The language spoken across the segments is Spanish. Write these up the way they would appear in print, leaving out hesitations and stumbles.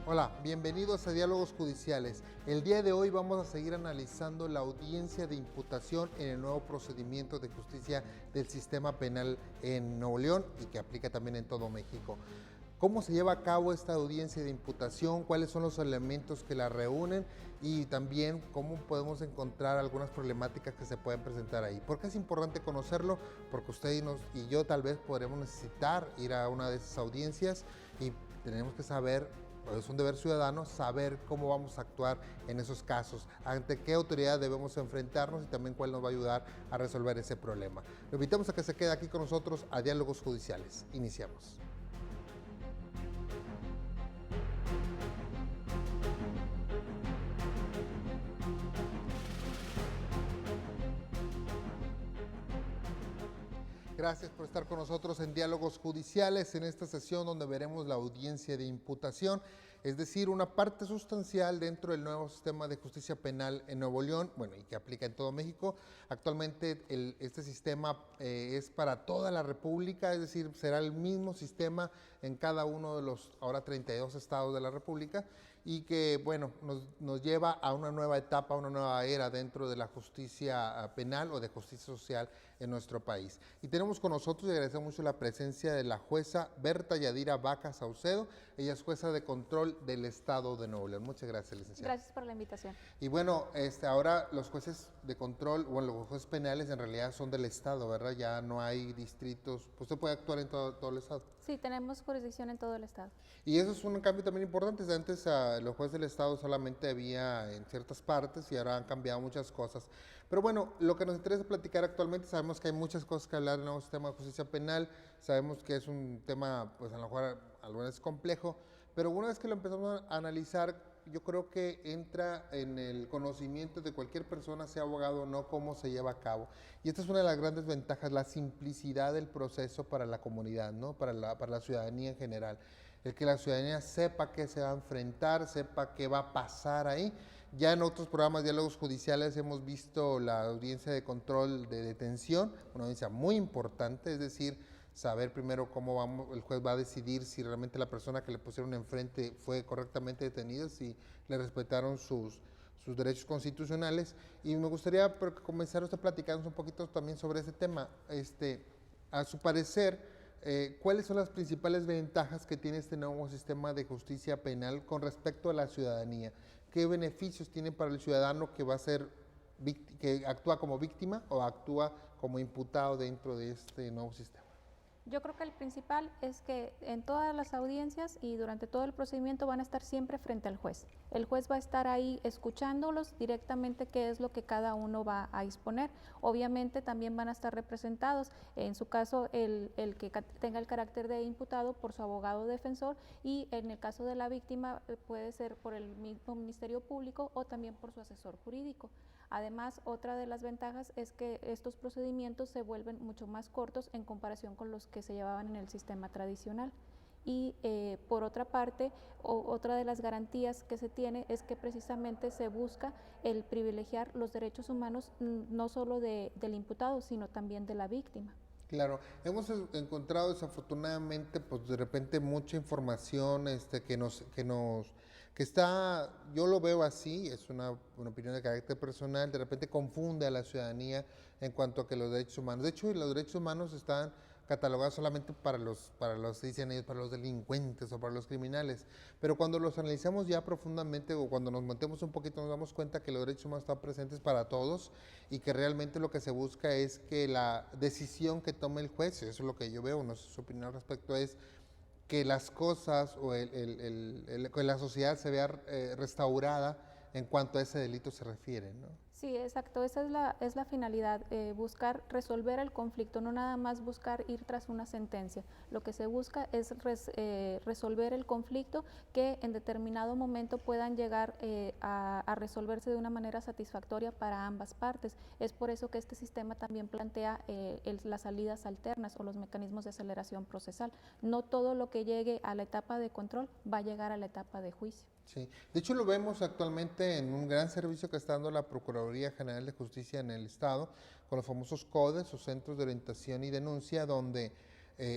Hola, bienvenidos a Diálogos Judiciales. El día de hoy vamos a seguir analizando la audiencia de imputación en el nuevo procedimiento de justicia del sistema penal en Nuevo León y que aplica también en todo México. ¿Cómo se lleva a cabo esta audiencia de imputación? ¿Cuáles son los elementos que la reúnen? Y también cómo podemos encontrar algunas problemáticas que se pueden presentar ahí. ¿Por qué es importante conocerlo? Porque usted y yo tal vez podremos necesitar ir a una de esas audiencias y tenemos que saber, pues es un deber ciudadano, saber cómo vamos a actuar en esos casos, ante qué autoridad debemos enfrentarnos y también cuál nos va a ayudar a resolver ese problema. Lo invitamos a que se quede aquí con nosotros a Diálogos Judiciales. Iniciamos. Gracias por estar con nosotros en Diálogos Judiciales, en esta sesión donde veremos la audiencia de imputación, es decir, una parte sustancial dentro del nuevo sistema de justicia penal en Nuevo León, bueno, y que aplica en todo México. Actualmente este sistema es para toda la República, es decir, será el mismo sistema en cada uno de los ahora 32 estados de la República y que, bueno, nos lleva a una nueva etapa, a una nueva era dentro de la justicia penal o de justicia social en nuestro país. Y tenemos con nosotros, y agradecemos mucho la presencia de la jueza Berta Yadira Vaca Saucedo. Ella es jueza de control del Estado de Nuevo León. Muchas gracias, licenciada. Gracias por la invitación. Y bueno, ahora los jueces de control, bueno, los jueces penales en realidad son del Estado, ¿verdad? Ya no hay distritos, pues usted puede actuar en todo el Estado. Sí, tenemos jurisdicción en todo el estado. Y eso es un cambio también importante. Antes los jueces del Estado solamente había en ciertas partes y ahora han cambiado muchas cosas. Pero bueno, lo que nos interesa platicar actualmente, sabemos que hay muchas cosas que hablar en el nuevo sistema de justicia penal, sabemos que es un tema, pues a lo mejor algunas es complejo, pero una vez que lo empezamos a analizar, yo creo que entra en el conocimiento de cualquier persona, sea abogado o no, cómo se lleva a cabo. Y esta es una de las grandes ventajas, la simplicidad del proceso para la comunidad, ¿no? Para la ciudadanía en general. El que la ciudadanía sepa qué se va a enfrentar, sepa qué va a pasar ahí. Ya en otros programas de diálogos judiciales hemos visto la audiencia de control de detención, una audiencia muy importante, es decir, saber primero cómo el juez va a decidir si realmente la persona que le pusieron enfrente fue correctamente detenida, si le respetaron sus derechos constitucionales. Y me gustaría comenzar usted platicando un poquito también sobre ese tema. A su parecer, ¿cuáles son las principales ventajas que tiene este nuevo sistema de justicia penal con respecto a la ciudadanía? ¿Qué beneficios tiene para el ciudadano que va a ser que actúa como víctima o actúa como imputado dentro de este nuevo sistema? Yo creo que el principal es que en todas las audiencias y durante todo el procedimiento van a estar siempre frente al juez. El juez va a estar ahí escuchándolos directamente qué es lo que cada uno va a exponer. Obviamente también van a estar representados, en su caso el que tenga el carácter de imputado por su abogado defensor y en el caso de la víctima puede ser por el mismo Ministerio Público o también por su asesor jurídico. Además, otra de las ventajas es que estos procedimientos se vuelven mucho más cortos en comparación con los que se llevaban en el sistema tradicional. Y por otra parte, otra de las garantías que se tiene es que precisamente se busca el privilegiar los derechos humanos no solo del imputado, sino también de la víctima. Claro, hemos encontrado desafortunadamente, pues de repente mucha información, que está, yo lo veo así, es una opinión de carácter personal, de repente confunde a la ciudadanía en cuanto a que los derechos humanos, de hecho los derechos humanos están catalogados solamente dicen ellos, para los delincuentes o para los criminales, pero cuando los analizamos ya profundamente o cuando nos metemos un poquito nos damos cuenta que los derechos humanos están presentes para todos y que realmente lo que se busca es que la decisión que tome el juez, eso es lo que yo veo, no sé su opinión al respecto, es que las cosas o que la sociedad se vea restaurada en cuanto a ese delito se refiere, ¿no? Sí, exacto, esa es la finalidad, buscar resolver el conflicto, no nada más buscar ir tras una sentencia. Lo que se busca es resolver el conflicto que en determinado momento puedan llegar a resolverse de una manera satisfactoria para ambas partes. Es por eso que este sistema también plantea las salidas alternas o los mecanismos de aceleración procesal. No todo lo que llegue a la etapa de control va a llegar a la etapa de juicio. Sí, de hecho lo vemos actualmente en un gran servicio que está dando la Procuraduría General de Justicia en el Estado, con los famosos CODES o Centros de Orientación y Denuncia, donde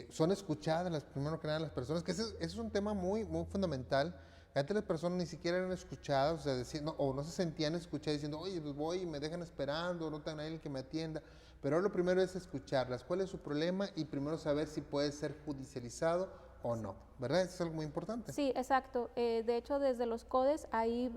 son escuchadas primero que nada las personas, que ese es un tema muy, muy fundamental. que antes las personas ni siquiera eran escuchadas, o sea, o no se sentían escuchadas diciendo, oye, pues voy y me dejan esperando, no tengo nadie que me atienda. Pero ahora lo primero es escucharlas, cuál es su problema y primero saber si puede ser judicializado o no, ¿verdad? Eso es algo muy importante. Sí, exacto. De hecho, desde los CODES, ahí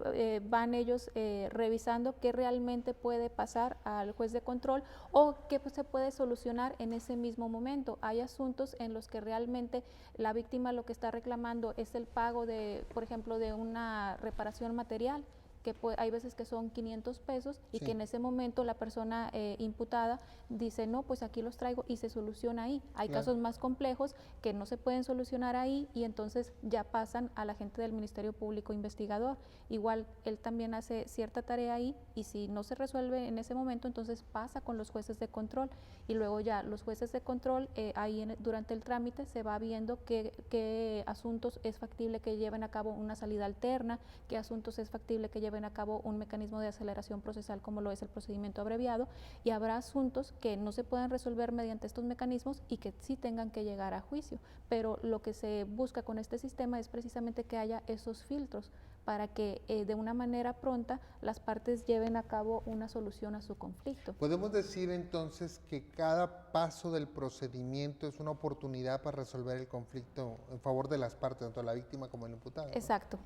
van ellos revisando qué realmente puede pasar al juez de control o qué pues, se puede solucionar en ese mismo momento. Hay asuntos en los que realmente la víctima lo que está reclamando es el pago de, por ejemplo, de una reparación material, que hay veces que son 500 pesos y Sí. que en ese momento la persona imputada dice, no, pues aquí los traigo y se soluciona ahí. Hay Claro. casos más complejos que no se pueden solucionar ahí y entonces ya pasan a la gente del Ministerio Público Investigador. Igual él también hace cierta tarea ahí y si no se resuelve en ese momento, entonces pasa con los jueces de control y luego ya los jueces de control ahí durante el trámite se va viendo qué asuntos es factible que lleven a cabo una salida alterna, qué asuntos es factible que lleven a cabo un mecanismo de aceleración procesal como lo es el procedimiento abreviado y habrá asuntos que no se puedan resolver mediante estos mecanismos y que sí tengan que llegar a juicio, pero lo que se busca con este sistema es precisamente que haya esos filtros para que de una manera pronta las partes lleven a cabo una solución a su conflicto. Podemos decir entonces que cada paso del procedimiento es una oportunidad para resolver el conflicto en favor de las partes, tanto la víctima como el imputado, ¿no? Exacto.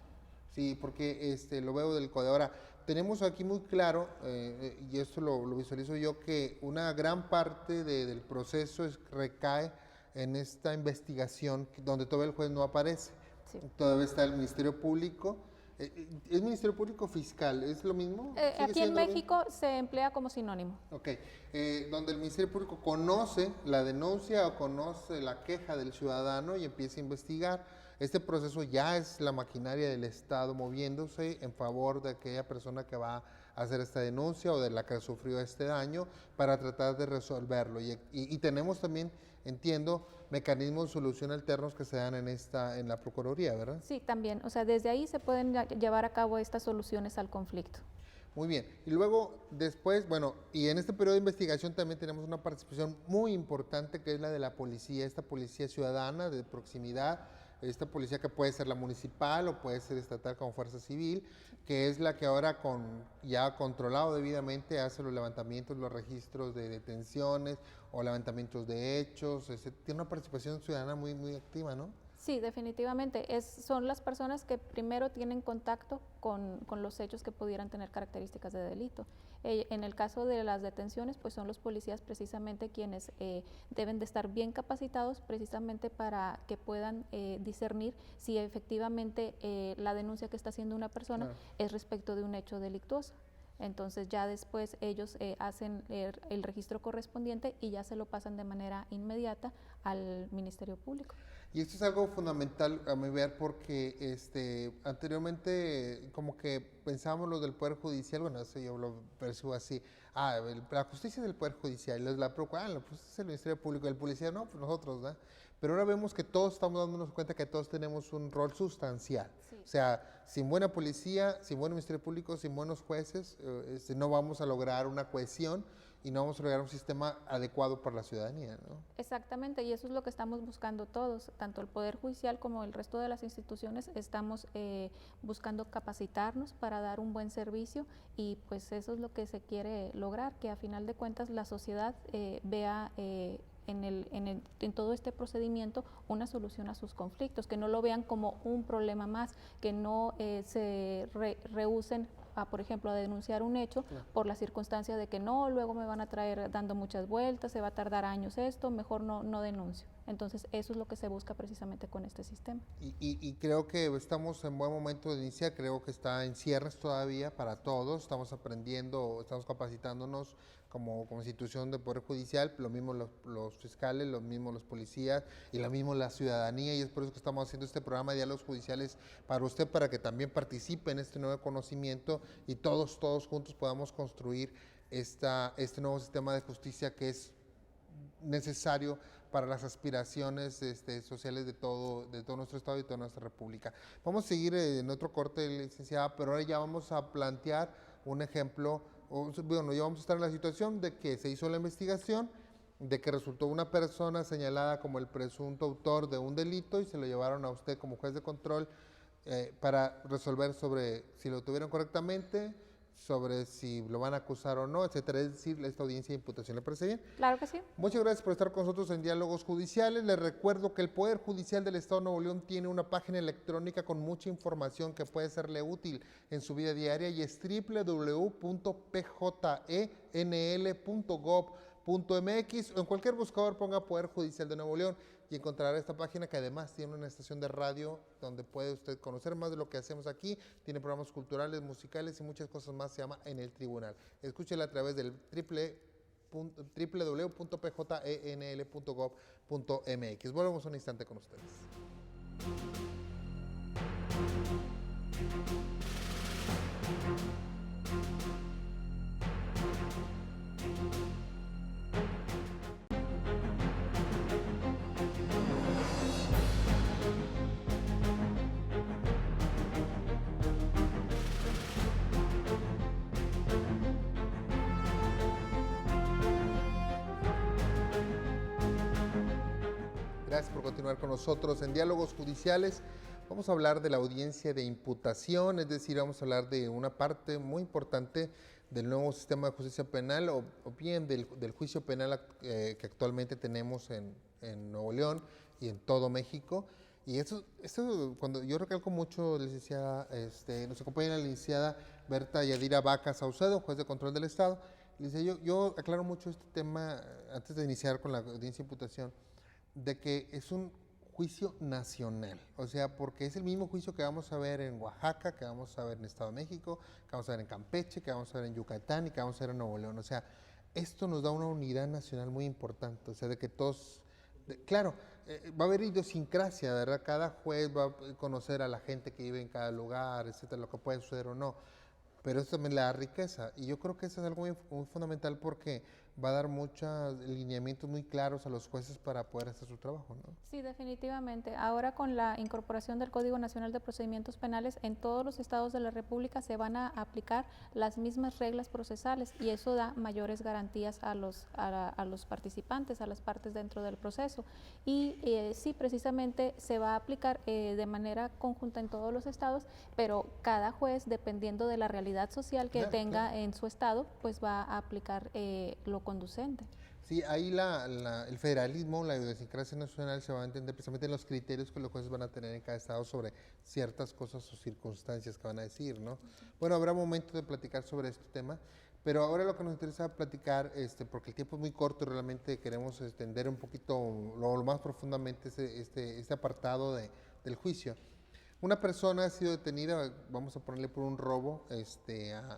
Sí, porque lo veo del código. Ahora, tenemos aquí muy claro, y esto lo visualizo yo, que una gran parte del proceso recae en esta investigación donde todavía el juez no aparece. Sí. Todavía está el Ministerio Público. ¿Es Ministerio Público Fiscal? ¿Es lo mismo? ¿Sigue Aquí en siendo lo mismo? México se emplea como sinónimo. Ok, donde el Ministerio Público conoce la denuncia o conoce la queja del ciudadano y empieza a investigar. Este proceso ya es la maquinaria del Estado moviéndose en favor de aquella persona que va a hacer esta denuncia o de la que sufrió este daño para tratar de resolverlo. Y tenemos también, entiendo, mecanismos de solución alternos que se dan en la Procuraduría, ¿verdad? Sí, también. O sea, desde ahí se pueden llevar a cabo estas soluciones al conflicto. Muy bien. Y luego, después, bueno, y en este periodo de investigación también tenemos una participación muy importante que es la de la policía, esta policía ciudadana de proximidad, esta policía que puede ser la municipal o puede ser estatal como fuerza civil, que es la que ahora ya controlado debidamente hace los levantamientos, los registros de detenciones o levantamientos de hechos, tiene una participación ciudadana muy, muy activa, ¿no? Sí, definitivamente. Son las personas que primero tienen contacto con los hechos que pudieran tener características de delito. En el caso de las detenciones, pues son los policías precisamente quienes deben de estar bien capacitados precisamente para que puedan discernir si efectivamente la denuncia que está haciendo una persona Claro. es respecto de un hecho delictuoso. Entonces ya después ellos hacen el registro correspondiente y ya se lo pasan de manera inmediata al Ministerio Público. Y esto es algo fundamental a mi ver porque anteriormente como que pensábamos lo del Poder Judicial, bueno, eso yo lo percibo así, la justicia es del Poder Judicial, la Procuraduría, pues es el Ministerio Público, el policía no, pues nosotros, ¿verdad? Pero ahora vemos que todos estamos dándonos cuenta que todos tenemos un rol sustancial. Sí. O sea, sin buena policía, sin buen Ministerio Público, sin buenos jueces, no vamos a lograr una cohesión y no vamos a lograr un sistema adecuado para la ciudadanía, ¿no? Exactamente, y eso es lo que estamos buscando todos, tanto el Poder Judicial como el resto de las instituciones, estamos buscando capacitarnos para dar un buen servicio y pues eso es lo que se quiere lograr, que a final de cuentas la sociedad vea en todo este procedimiento una solución a sus conflictos, que no lo vean como un problema más, que no se rehúsen por ejemplo, a denunciar un hecho por la circunstancia de que no, luego me van a traer dando muchas vueltas, se va a tardar años esto, mejor no denuncio. Entonces, eso es lo que se busca precisamente con este sistema. Y creo que estamos en buen momento de iniciar, creo que está en cierres todavía para todos, estamos aprendiendo, estamos capacitándonos como institución de Poder Judicial, lo mismo los fiscales, lo mismo los policías y lo mismo la ciudadanía, y es por eso que estamos haciendo este programa de diálogos judiciales para usted, para que también participe en este nuevo conocimiento y todos juntos podamos construir este nuevo sistema de justicia que es necesario para las aspiraciones sociales de todo nuestro estado y toda nuestra república. Vamos a seguir en otro corte, licenciada, pero ahora ya vamos a plantear un ejemplo, bueno, ya vamos a estar en la situación de que se hizo la investigación, de que resultó una persona señalada como el presunto autor de un delito y se lo llevaron a usted como juez de control para resolver sobre si lo tuvieron correctamente, sobre si lo van a acusar o no, etcétera. Es decir, esta audiencia de imputación. ¿Le parece bien? Claro que sí. Muchas gracias por estar con nosotros en Diálogos Judiciales. Les recuerdo que el Poder Judicial del Estado de Nuevo León tiene una página electrónica con mucha información que puede serle útil en su vida diaria y es www.pjenl.gov.mx o en cualquier buscador ponga Poder Judicial de Nuevo León y encontrará esta página que además tiene una estación de radio donde puede usted conocer más de lo que hacemos aquí. Tiene programas culturales, musicales y muchas cosas más. Se llama En el Tribunal. Escúchela a través del www.pjenl.gov.mx. Volvemos un instante con ustedes. Gracias por continuar con nosotros en Diálogos Judiciales. Vamos a hablar de la audiencia de imputación, es decir, vamos a hablar de una parte muy importante del nuevo sistema de justicia penal o bien del juicio penal que actualmente tenemos en Nuevo León y en todo México. Y eso cuando yo recalco mucho, licenciada, nos acompaña la licenciada Berta Yadira Vaca Saucedo, juez de control del Estado. Licenciada, yo aclaro mucho este tema antes de iniciar con la audiencia de imputación, de que es un juicio nacional, o sea, porque es el mismo juicio que vamos a ver en Oaxaca, que vamos a ver en Estado de México, que vamos a ver en Campeche, que vamos a ver en Yucatán y que vamos a ver en Nuevo León. O sea, esto nos da una unidad nacional muy importante, o sea, de que todos, claro, va a haber idiosincrasia, ¿verdad? Cada juez va a conocer a la gente que vive en cada lugar, etcétera, lo que puede suceder o no, pero eso también le da riqueza, y yo creo que eso es algo muy fundamental porque va a dar muchos lineamientos muy claros a los jueces para poder hacer su trabajo, ¿no? Sí, definitivamente. Ahora con la incorporación del Código Nacional de Procedimientos Penales, en todos los estados de la República se van a aplicar las mismas reglas procesales y eso da mayores garantías a los participantes, a las partes dentro del proceso. Y sí, precisamente se va a aplicar de manera conjunta en todos los estados, pero cada juez, dependiendo de la realidad social que tenga en su estado, pues va a aplicar lo conducente. Sí, ahí el federalismo, la idiosincrasia nacional se va a entender precisamente en los criterios que los jueces van a tener en cada estado sobre ciertas cosas o circunstancias que van a decir, ¿no? Bueno, habrá momento de platicar sobre este tema, pero ahora lo que nos interesa platicar, porque el tiempo es muy corto y realmente queremos extender un poquito, lo más profundamente este apartado del juicio. Una persona ha sido detenida, vamos a ponerle por un robo,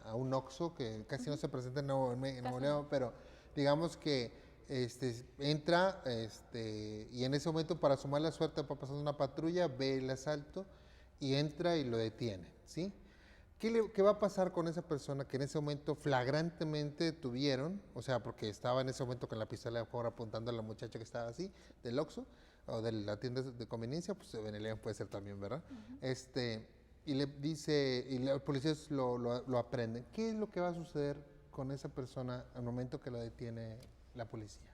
a un Oxxo, que casi no se presenta en Nuevo León, pero digamos que entra y en ese momento para sumar la suerte va pasando una patrulla, ve el asalto y entra y lo detiene, ¿sí? ¿Qué va a pasar con esa persona que en ese momento flagrantemente detuvieron? O sea, porque estaba en ese momento con la pistola de fuego apuntando a la muchacha que estaba así, del Oxxo, o de la tienda de conveniencia, pues en el León puede ser también, ¿verdad? Y le dice, y los policías lo aprenden. ¿Qué es lo que va a suceder con esa persona al momento que lo detiene la policía?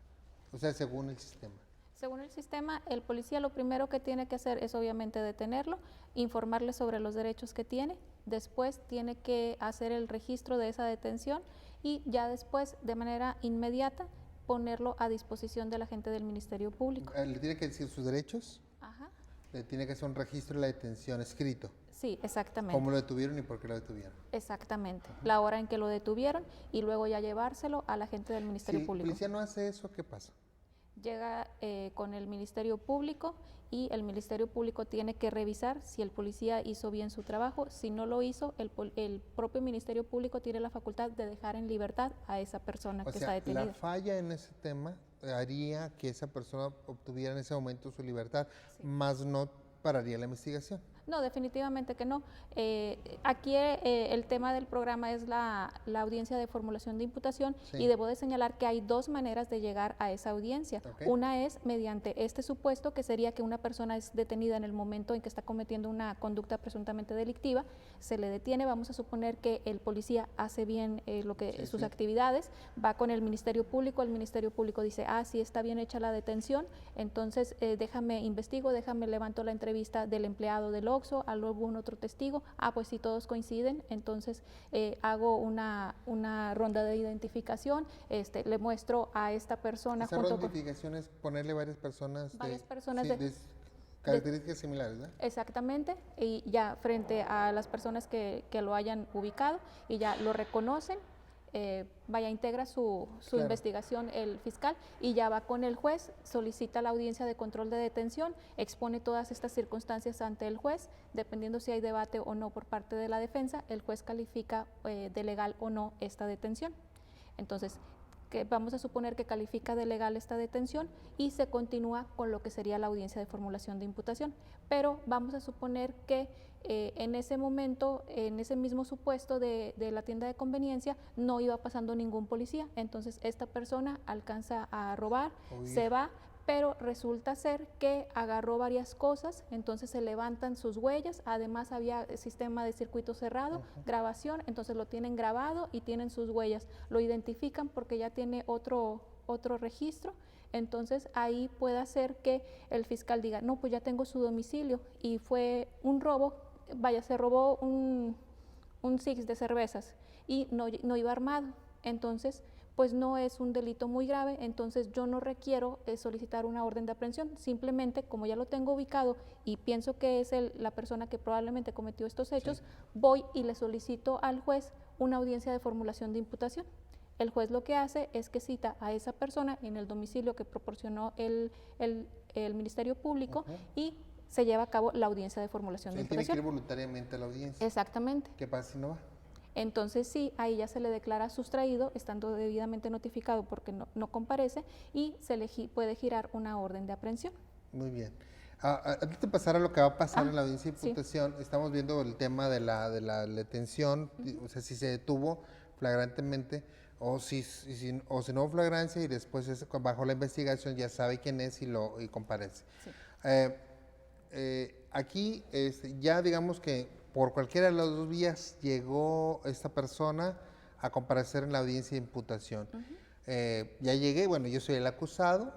O sea, según el sistema. Según el sistema, el policía lo primero que tiene que hacer es obviamente detenerlo, informarle sobre los derechos que tiene, después tiene que hacer el registro de esa detención y ya después, de manera inmediata, ponerlo a disposición de la gente del Ministerio Público. ¿Le tiene que decir sus derechos? Ajá. Le tiene que hacer un registro de la detención escrito. Sí, exactamente. ¿Cómo lo detuvieron y por qué lo detuvieron? Exactamente. La hora en que lo detuvieron y luego ya llevárselo a la gente del Ministerio Público. Si el policía no hace eso, ¿qué pasa? Llega con el Ministerio Público y el Ministerio Público tiene que revisar si el policía hizo bien su trabajo. Si no lo hizo, el propio Ministerio Público tiene la facultad de dejar en libertad a esa persona que está detenida. La falla en ese tema haría que esa persona obtuviera en ese momento su libertad, más no pararía la investigación. No, definitivamente que no. Aquí el tema del programa es la audiencia de formulación de imputación y debo de señalar que hay dos maneras de llegar a esa audiencia. Una es mediante este supuesto, que sería que una persona es detenida en el momento en que está cometiendo una conducta presuntamente delictiva, se le detiene, vamos a suponer que el policía hace bien sus actividades, va con el Ministerio Público, el Ministerio Público dice, sí está bien hecha la detención, entonces déjame investigo, déjame levanto la entrevista del empleado del OXXO, algún otro testigo, pues si todos coinciden, entonces hago una ronda de identificación, le muestro a esta persona Esa junto con identificación es ponerle varias personas personas sí, de características similares, ¿no? exactamente, y ya frente a las personas que lo hayan ubicado y ya lo reconocen, integra su Claro. investigación el fiscal y ya va con el juez, solicita la audiencia de control de detención, expone todas estas circunstancias ante el juez, dependiendo si hay debate o no por parte de la defensa, el juez califica de legal o no esta detención. Entonces, que vamos a suponer que califica de legal esta detención y se continúa con lo que sería la audiencia de formulación de imputación. Pero vamos a suponer que en ese momento, en ese mismo supuesto de la tienda de conveniencia, no iba pasando ningún policía. Entonces esta persona alcanza a robar, se va, pero resulta ser que agarró varias cosas, entonces se levantan sus huellas, además había sistema de circuito cerrado, grabación, entonces lo tienen grabado y tienen sus huellas, lo identifican porque ya tiene otro registro, entonces ahí puede ser que el fiscal diga, no, pues ya tengo su domicilio y fue un robo, se robó un six de cervezas y no iba armado, entonces pues no es un delito muy grave, entonces yo no requiero solicitar una orden de aprehensión, simplemente como ya lo tengo ubicado y pienso que es la persona que probablemente cometió estos hechos, voy y le solicito al juez una audiencia de formulación de imputación. El juez lo que hace es que cita a esa persona en el domicilio que proporcionó el Ministerio Público y se lleva a cabo la audiencia de formulación de imputación. Tiene que ir voluntariamente a la audiencia. Exactamente. ¿Qué pasa si no va? Entonces sí, ahí ya se le declara sustraído, estando debidamente notificado porque no comparece y se le puede girar una orden de aprehensión. Muy bien. Antes de pasar a lo que va a pasar en la audiencia de imputación, estamos viendo el tema de la detención, o sea, si se detuvo flagrantemente o si no flagrancia y después bajo la investigación ya sabe quién es y comparece. Sí. Aquí ya digamos que por cualquiera de las dos vías llegó esta persona a comparecer en la audiencia de imputación. Ya llegué, bueno, yo soy el acusado,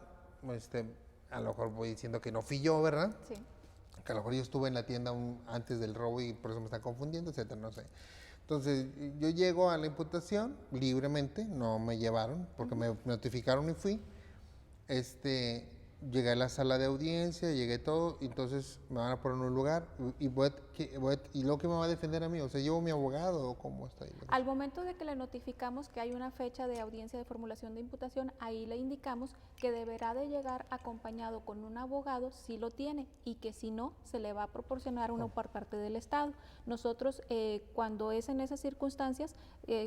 a lo mejor voy diciendo que no fui yo, ¿verdad? Sí. Que a lo mejor yo estuve en la tienda antes del robo y por eso me están confundiendo, etcétera, no sé. Entonces, yo llego a la imputación libremente, no me llevaron, porque me notificaron y fui. Llegué a la sala de audiencia, llegué todo, entonces me van a poner en un lugar y luego que me va a defender a mí, o sea, llevo mi abogado o cómo está ahí. Al momento de que le notificamos que hay una fecha de audiencia de formulación de imputación, ahí le indicamos que deberá de llegar acompañado con un abogado si lo tiene y que si no, se le va a proporcionar uno por parte del Estado. Nosotros, cuando es en esas circunstancias,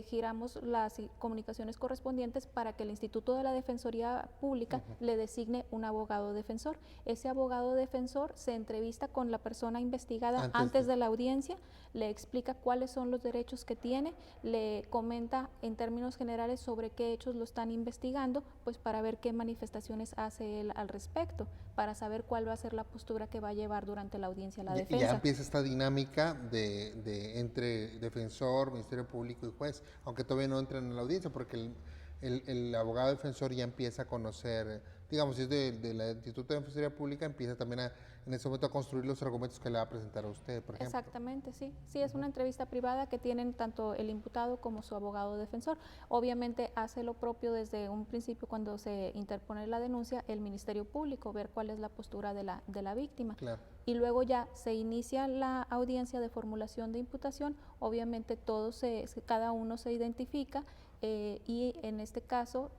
giramos las comunicaciones correspondientes para que el Instituto de la Defensoría Pública le designe un abogado defensor. Ese abogado defensor se entrevista con la persona investigada antes de la audiencia, le explica cuáles son los derechos que tiene, le comenta en términos generales sobre qué hechos lo están investigando, pues para ver qué manifestaciones hace él al respecto, para saber cuál va a ser la postura que va a llevar durante la audiencia la defensa. Ya empieza esta dinámica entre defensor, Ministerio Público y juez, aunque todavía no entran en la audiencia, porque el abogado defensor ya empieza a conocer, digamos, si es del Instituto de Defensoría Pública, empieza también en ese momento a construir los argumentos que le va a presentar a usted, por ejemplo. Exactamente, sí. Sí, es una entrevista privada que tienen tanto el imputado como su abogado defensor. Obviamente hace lo propio desde un principio cuando se interpone la denuncia el Ministerio Público, ver cuál es la postura de la víctima. Claro. Y luego ya se inicia la audiencia de formulación de imputación, obviamente cada uno se identifica, y en este caso,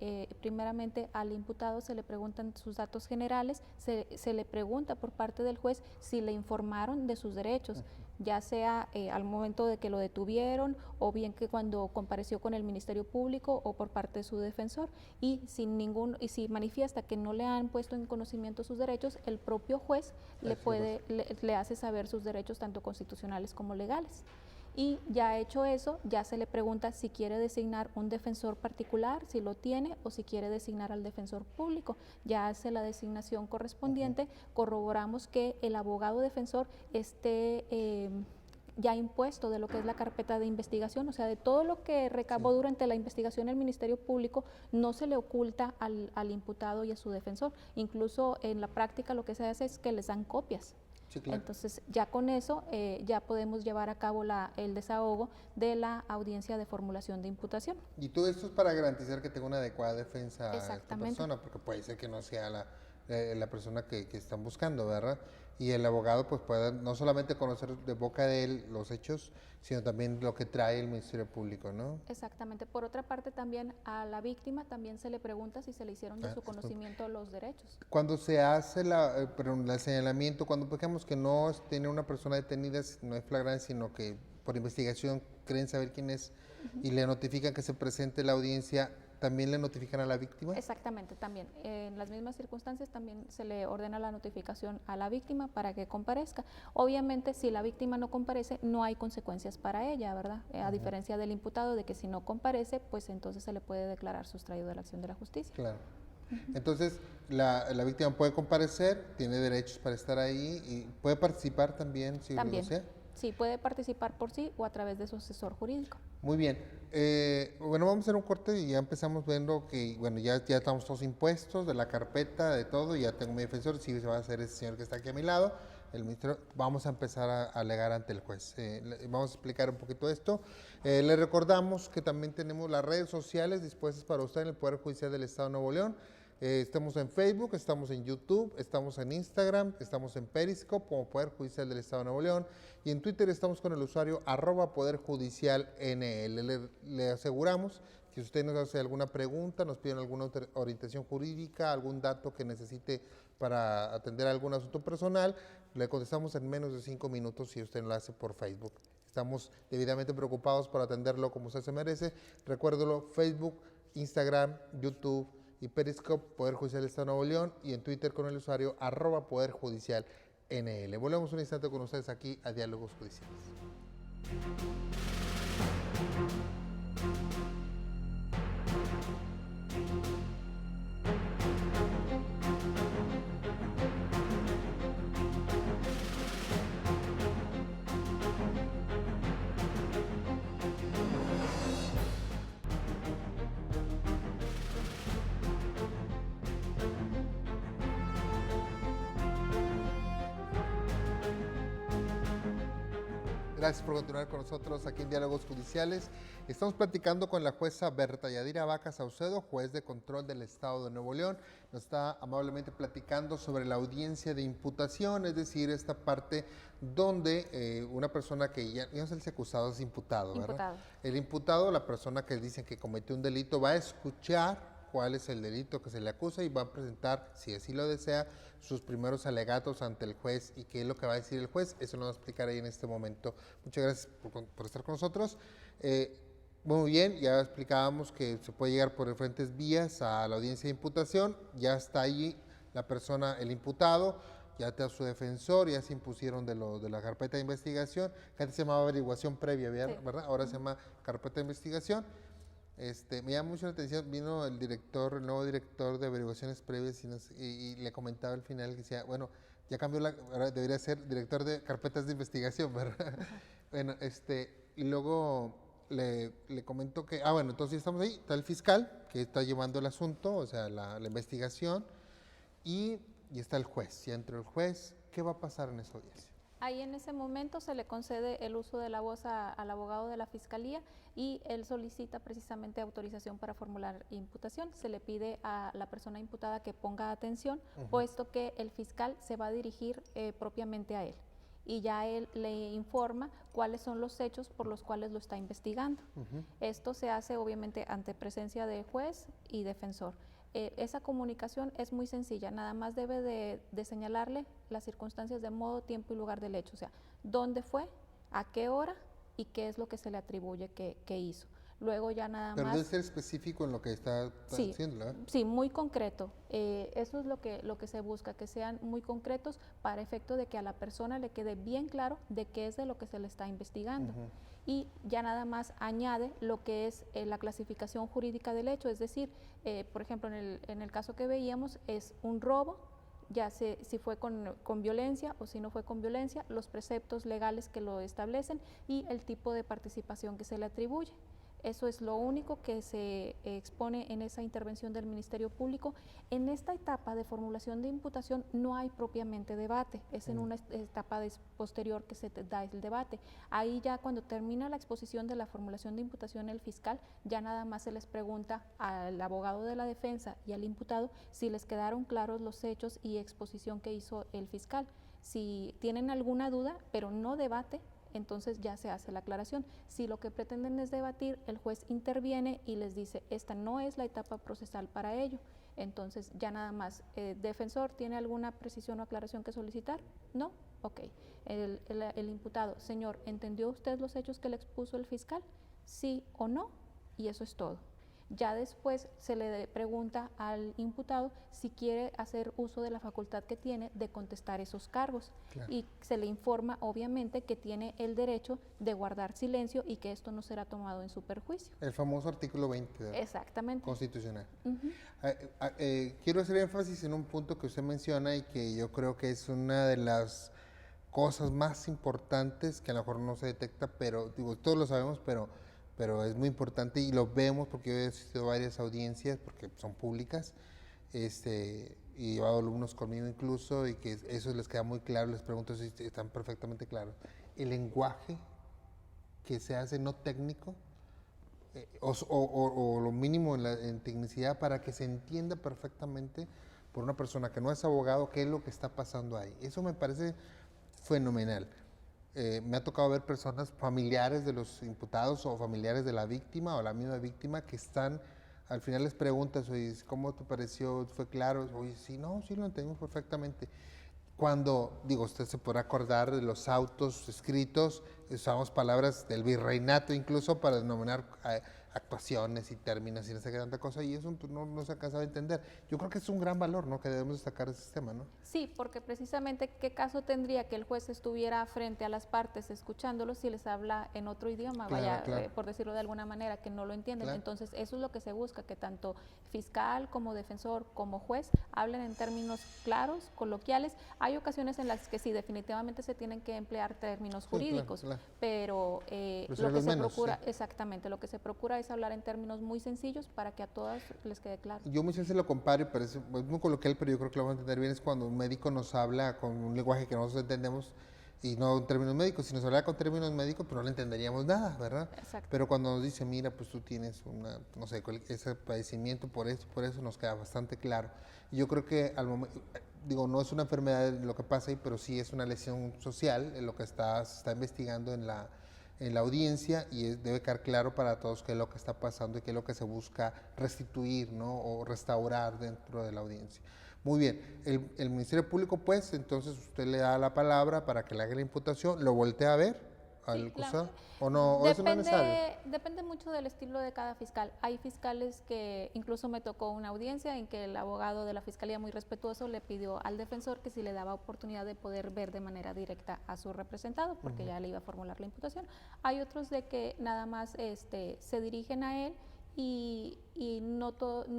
primeramente al imputado se le preguntan sus datos generales, se le pregunta por parte del juez si le informaron de sus derechos, ya sea al momento de que lo detuvieron o bien que cuando compareció con el Ministerio Público o por parte de su defensor, y si manifiesta que no le han puesto en conocimiento sus derechos, el propio juez le hace saber sus derechos tanto constitucionales como legales. Y ya hecho eso, ya se le pregunta si quiere designar un defensor particular, si lo tiene, o si quiere designar al defensor público. Ya hace la designación correspondiente, corroboramos que el abogado defensor esté ya impuesto de lo que es la carpeta de investigación, o sea, de todo lo que recabó durante la investigación el Ministerio Público, no se le oculta al imputado y a su defensor. Incluso en la práctica lo que se hace es que les dan copias. Sí, claro. Entonces, ya con eso, ya podemos llevar a cabo el desahogo de la audiencia de formulación de imputación. Y todo esto es para garantizar que tenga una adecuada defensa a esta Exactamente. persona, porque puede ser que no sea la persona que están buscando, ¿verdad? Y el abogado pues pueda no solamente conocer de boca de él los hechos, sino también lo que trae el Ministerio Público, ¿no? Exactamente. Por otra parte, también a la víctima también se le pregunta si se le hicieron de su conocimiento los derechos. Cuando se hace el señalamiento, cuando digamos que no tiene una persona detenida, no es flagrante, sino que por investigación creen saber quién es y le notifican que se presente la audiencia, ¿también le notifican a la víctima? Exactamente, también. En las mismas circunstancias también se le ordena la notificación a la víctima para que comparezca. Obviamente, si la víctima no comparece, no hay consecuencias para ella, ¿verdad? A diferencia del imputado, de que si no comparece, pues entonces se le puede declarar sustraído de la acción de la justicia. Claro. Entonces, la víctima puede comparecer, tiene derechos para estar ahí y puede participar también, si lo También, desea. sí, puede participar por sí o a través de su asesor jurídico. Muy bien. Bueno, vamos a hacer un corte y ya empezamos viendo que, bueno, ya estamos todos impuestos de la carpeta, de todo, ya tengo mi defensor, sí se va a hacer ese señor que está aquí a mi lado, el ministro, vamos a empezar a alegar ante el juez. Vamos a explicar un poquito esto. Le recordamos que también tenemos las redes sociales dispuestas para usted en el Poder Judicial del Estado de Nuevo León. Estamos en Facebook, estamos en YouTube, estamos en Instagram, estamos en Periscope como Poder Judicial del Estado de Nuevo León y en Twitter estamos con el usuario @PoderJudicialNL. Le aseguramos que si usted nos hace alguna pregunta, nos piden alguna orientación jurídica, algún dato que necesite para atender algún asunto personal, le contestamos en menos de 5 minutos si usted lo hace por Facebook. Estamos debidamente preocupados por atenderlo como usted se merece. Recuérdelo, Facebook, Instagram, YouTube y Periscope, Poder Judicial del Estado de Nuevo León, y en Twitter con el usuario @PoderJudicialNL. Volvemos un instante con ustedes aquí a Diálogos Judiciales. Gracias por continuar con nosotros aquí en Diálogos Judiciales. Estamos platicando con la jueza Berta Yadira Vaca Saucedo, juez de control del Estado de Nuevo León. Nos está amablemente platicando sobre la audiencia de imputación, es decir, esta parte donde una persona que ya no es el acusado, es imputado, ¿verdad? Imputado. El imputado, la persona que dicen que cometió un delito, va a escuchar cuál es el delito que se le acusa y va a presentar, si así lo desea, sus primeros alegatos ante el juez y qué es lo que va a decir el juez. Eso lo va a explicar ahí en este momento. Muchas gracias por estar con nosotros. Muy bien, ya explicábamos que se puede llegar por diferentes vías a la audiencia de imputación. Ya está ahí la persona, el imputado, ya está su defensor, ya se impusieron de la carpeta de investigación, que antes se llamaba averiguación previa, ¿verdad? Ahora se llama carpeta de investigación. Me llama mucho la atención, vino el nuevo director de averiguaciones previas y le comentaba al final que decía, bueno, ya cambió ahora debería ser director de carpetas de investigación, ¿verdad? Bueno, y luego le comento que, bueno, entonces estamos ahí, está el fiscal que está llevando el asunto, o sea, la investigación, y está el juez, y entre el juez, ¿qué va a pasar en esa audiencia? Ahí en ese momento se le concede el uso de la voz al abogado de la Fiscalía y él solicita precisamente autorización para formular imputación. Se le pide a la persona imputada que ponga atención, puesto que el fiscal se va a dirigir propiamente a él y ya él le informa cuáles son los hechos por los cuales lo está investigando. Esto se hace obviamente ante presencia de juez y defensor. Esa comunicación es muy sencilla, nada más debe de señalarle las circunstancias de modo, tiempo y lugar del hecho, o sea, dónde fue, a qué hora y qué es lo que se le atribuye que hizo. Luego ya nada Pero más... debe ser específico en lo que está haciendo, ¿verdad? Sí, muy concreto. Eso es lo que se busca, que sean muy concretos para efecto de que a la persona le quede bien claro de qué es de lo que se le está investigando. Y ya nada más añade lo que es la clasificación jurídica del hecho, es decir, por ejemplo, en el caso que veíamos es un robo, ya si fue con violencia o si no fue con violencia, los preceptos legales que lo establecen y el tipo de participación que se le atribuye. Eso es lo único que se expone en esa intervención del Ministerio Público. En esta etapa de formulación de imputación no hay propiamente debate, es en una etapa posterior que se da el debate. Ahí ya cuando termina la exposición de la formulación de imputación el fiscal, ya nada más se les pregunta al abogado de la defensa y al imputado si les quedaron claros los hechos y exposición que hizo el fiscal. Si tienen alguna duda, pero no debate, entonces ya se hace la aclaración. Si lo que pretenden es debatir, el juez interviene y les dice, esta no es la etapa procesal para ello. Entonces ya nada más, defensor, ¿tiene alguna precisión o aclaración que solicitar? No, ok. El imputado, señor, ¿entendió usted los hechos que le expuso el fiscal? Sí o no, y eso es todo. Ya después se le pregunta al imputado si quiere hacer uso de la facultad que tiene de contestar esos cargos. Claro. Y se le informa obviamente que tiene el derecho de guardar silencio y que esto no será tomado en su perjuicio. El famoso artículo 20 Exactamente. Constitucional. Quiero hacer énfasis en un punto que usted menciona y que yo creo que es una de las cosas más importantes que a lo mejor no se detecta, pero digo, todos lo sabemos, pero es muy importante y lo vemos porque yo he asistido a varias audiencias porque son públicas, y he llevado alumnos conmigo incluso y que eso les queda muy claro, les pregunto si están perfectamente claros. El lenguaje que se hace no técnico, o lo mínimo en tecnicidad para que se entienda perfectamente por una persona que no es abogado qué es lo que está pasando ahí. Eso me parece fenomenal. Me ha tocado ver personas familiares de los imputados o familiares de la víctima o la misma víctima que están, al final les preguntas, oye, ¿cómo te pareció? ¿Fue claro? Oye, sí, no, sí lo entendimos perfectamente. Cuando, digo, usted se podrá acordar de los autos escritos, usamos palabras del virreinato incluso para denominar actuaciones y términos y no sé qué tanta cosa, y eso no se alcanza a entender. Yo creo que es un gran valor, ¿no?, que debemos destacar del sistema, ¿no? Sí, porque precisamente ¿qué caso tendría que el juez estuviera frente a las partes escuchándolos si les habla en otro idioma, claro, claro. Por decirlo de alguna manera, que no lo entienden? Claro. Entonces eso es lo que se busca, que tanto fiscal como defensor como juez hablen en términos claros, coloquiales. Hay ocasiones en las que sí, definitivamente se tienen que emplear términos jurídicos, claro, claro. Pero lo que se procura, exactamente, lo que se procura es hablar en términos muy sencillos para que a todas les quede claro. Yo muchas veces lo comparo y parece muy coloquial, pero yo creo que lo vamos a entender bien, es cuando un médico nos habla con un lenguaje que nosotros entendemos y no en términos médicos. Si nos hablara con términos médicos, pues no le entenderíamos nada, ¿verdad? Exacto. Pero cuando nos dice, mira, pues tú tienes no sé, ese padecimiento por eso nos queda bastante claro. Y yo creo que al momento, digo, no es una enfermedad lo que pasa ahí, pero sí es una lesión social en lo que se está investigando en la audiencia y debe quedar claro para todos qué es lo que está pasando y qué es lo que se busca restituir, ¿no?, o restaurar dentro de la audiencia. Muy bien, el Ministerio Público, pues, entonces usted le da la palabra para que le haga la imputación, lo voltea a ver al acusado, ¿o no? ¿O eso no es necesario? Depende mucho del estilo de cada fiscal. Hay fiscales que, incluso me tocó una audiencia en que el abogado de la fiscalía, muy respetuoso, le pidió al defensor que si le daba oportunidad de poder ver de manera directa a su representado, porque ya le iba a formular la imputación. Hay otros de que nada más se dirigen a él y no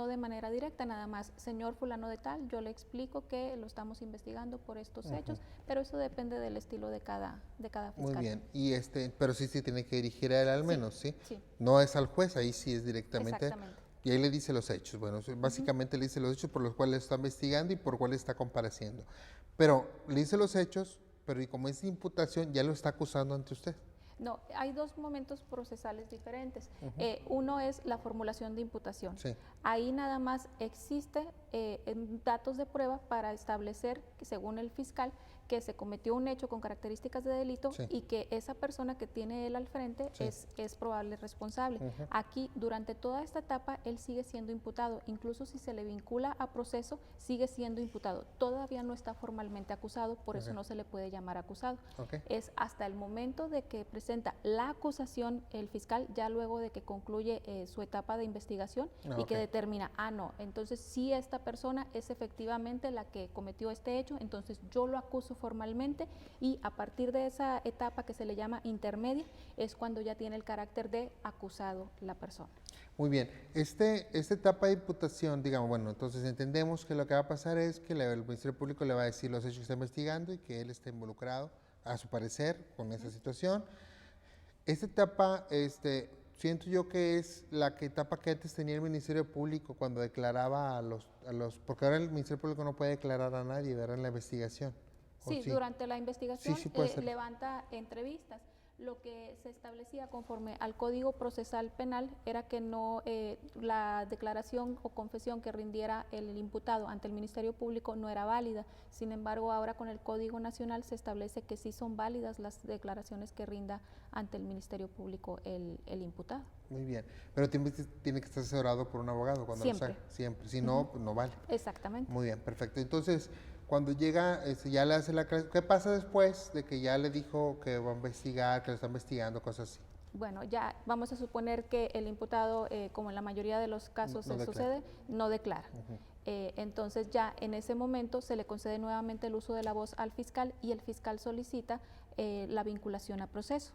de manera directa, nada más, señor fulano de tal, yo le explico que lo estamos investigando por estos hechos, pero eso depende del estilo de cada fiscal. Muy bien, y pero sí se tiene que dirigir a él al menos, ¿sí? Sí. No es al juez, ahí sí es directamente. Exactamente. Y ahí le dice los hechos, bueno, básicamente le dice los hechos por los cuales está investigando y por cuáles está compareciendo. Pero le dice los hechos, pero y como es imputación, ya lo está acusando ante usted. No, hay dos momentos procesales diferentes. Uno es la formulación de imputación. Sí. Ahí nada más existe datos de prueba para establecer, según el fiscal, que se cometió un hecho con características de delito y que esa persona que tiene él al frente es probable responsable. Aquí, durante toda esta etapa, él sigue siendo imputado. Incluso si se le vincula a proceso, sigue siendo imputado. Todavía no está formalmente acusado, por eso no se le puede llamar acusado. Es hasta el momento de que presenta la acusación el fiscal, ya luego de que concluye su etapa de investigación y que determina, no, entonces si esta persona es efectivamente la que cometió este hecho, entonces yo lo acuso formalmente, y a partir de esa etapa que se le llama intermedia es cuando ya tiene el carácter de acusado la persona. Muy bien, esta etapa de imputación, digamos, bueno, entonces entendemos que lo que va a pasar es que el Ministerio Público le va a decir los hechos que está investigando y que él está involucrado, a su parecer, con esa situación. Esta etapa, siento yo que es la que etapa que antes tenía el Ministerio Público cuando declaraba porque ahora el Ministerio Público no puede declarar a nadie, ¿verdad? En la investigación. ¿O Sí, durante la investigación Sí, puede ser. levanta entrevistas. Lo que se establecía conforme al Código Procesal Penal era que no la declaración o confesión que rindiera el imputado ante el Ministerio Público no era válida. Sin embargo, ahora con el Código Nacional se establece que sí son válidas las declaraciones que rinda ante el Ministerio Público el imputado. Muy bien, pero tiene que estar asesorado por un abogado cuando Siempre. lo saque, siempre, si no, pues no vale. Exactamente. Muy bien, perfecto. Entonces, cuando llega, ya le hace ¿qué pasa después de que ya le dijo que va a investigar, que lo está investigando, cosas así? Bueno, ya vamos a suponer que el imputado, como en la mayoría de los casos sucede, no declara. Entonces ya en ese momento se le concede nuevamente el uso de la voz al fiscal y el fiscal solicita la vinculación a proceso.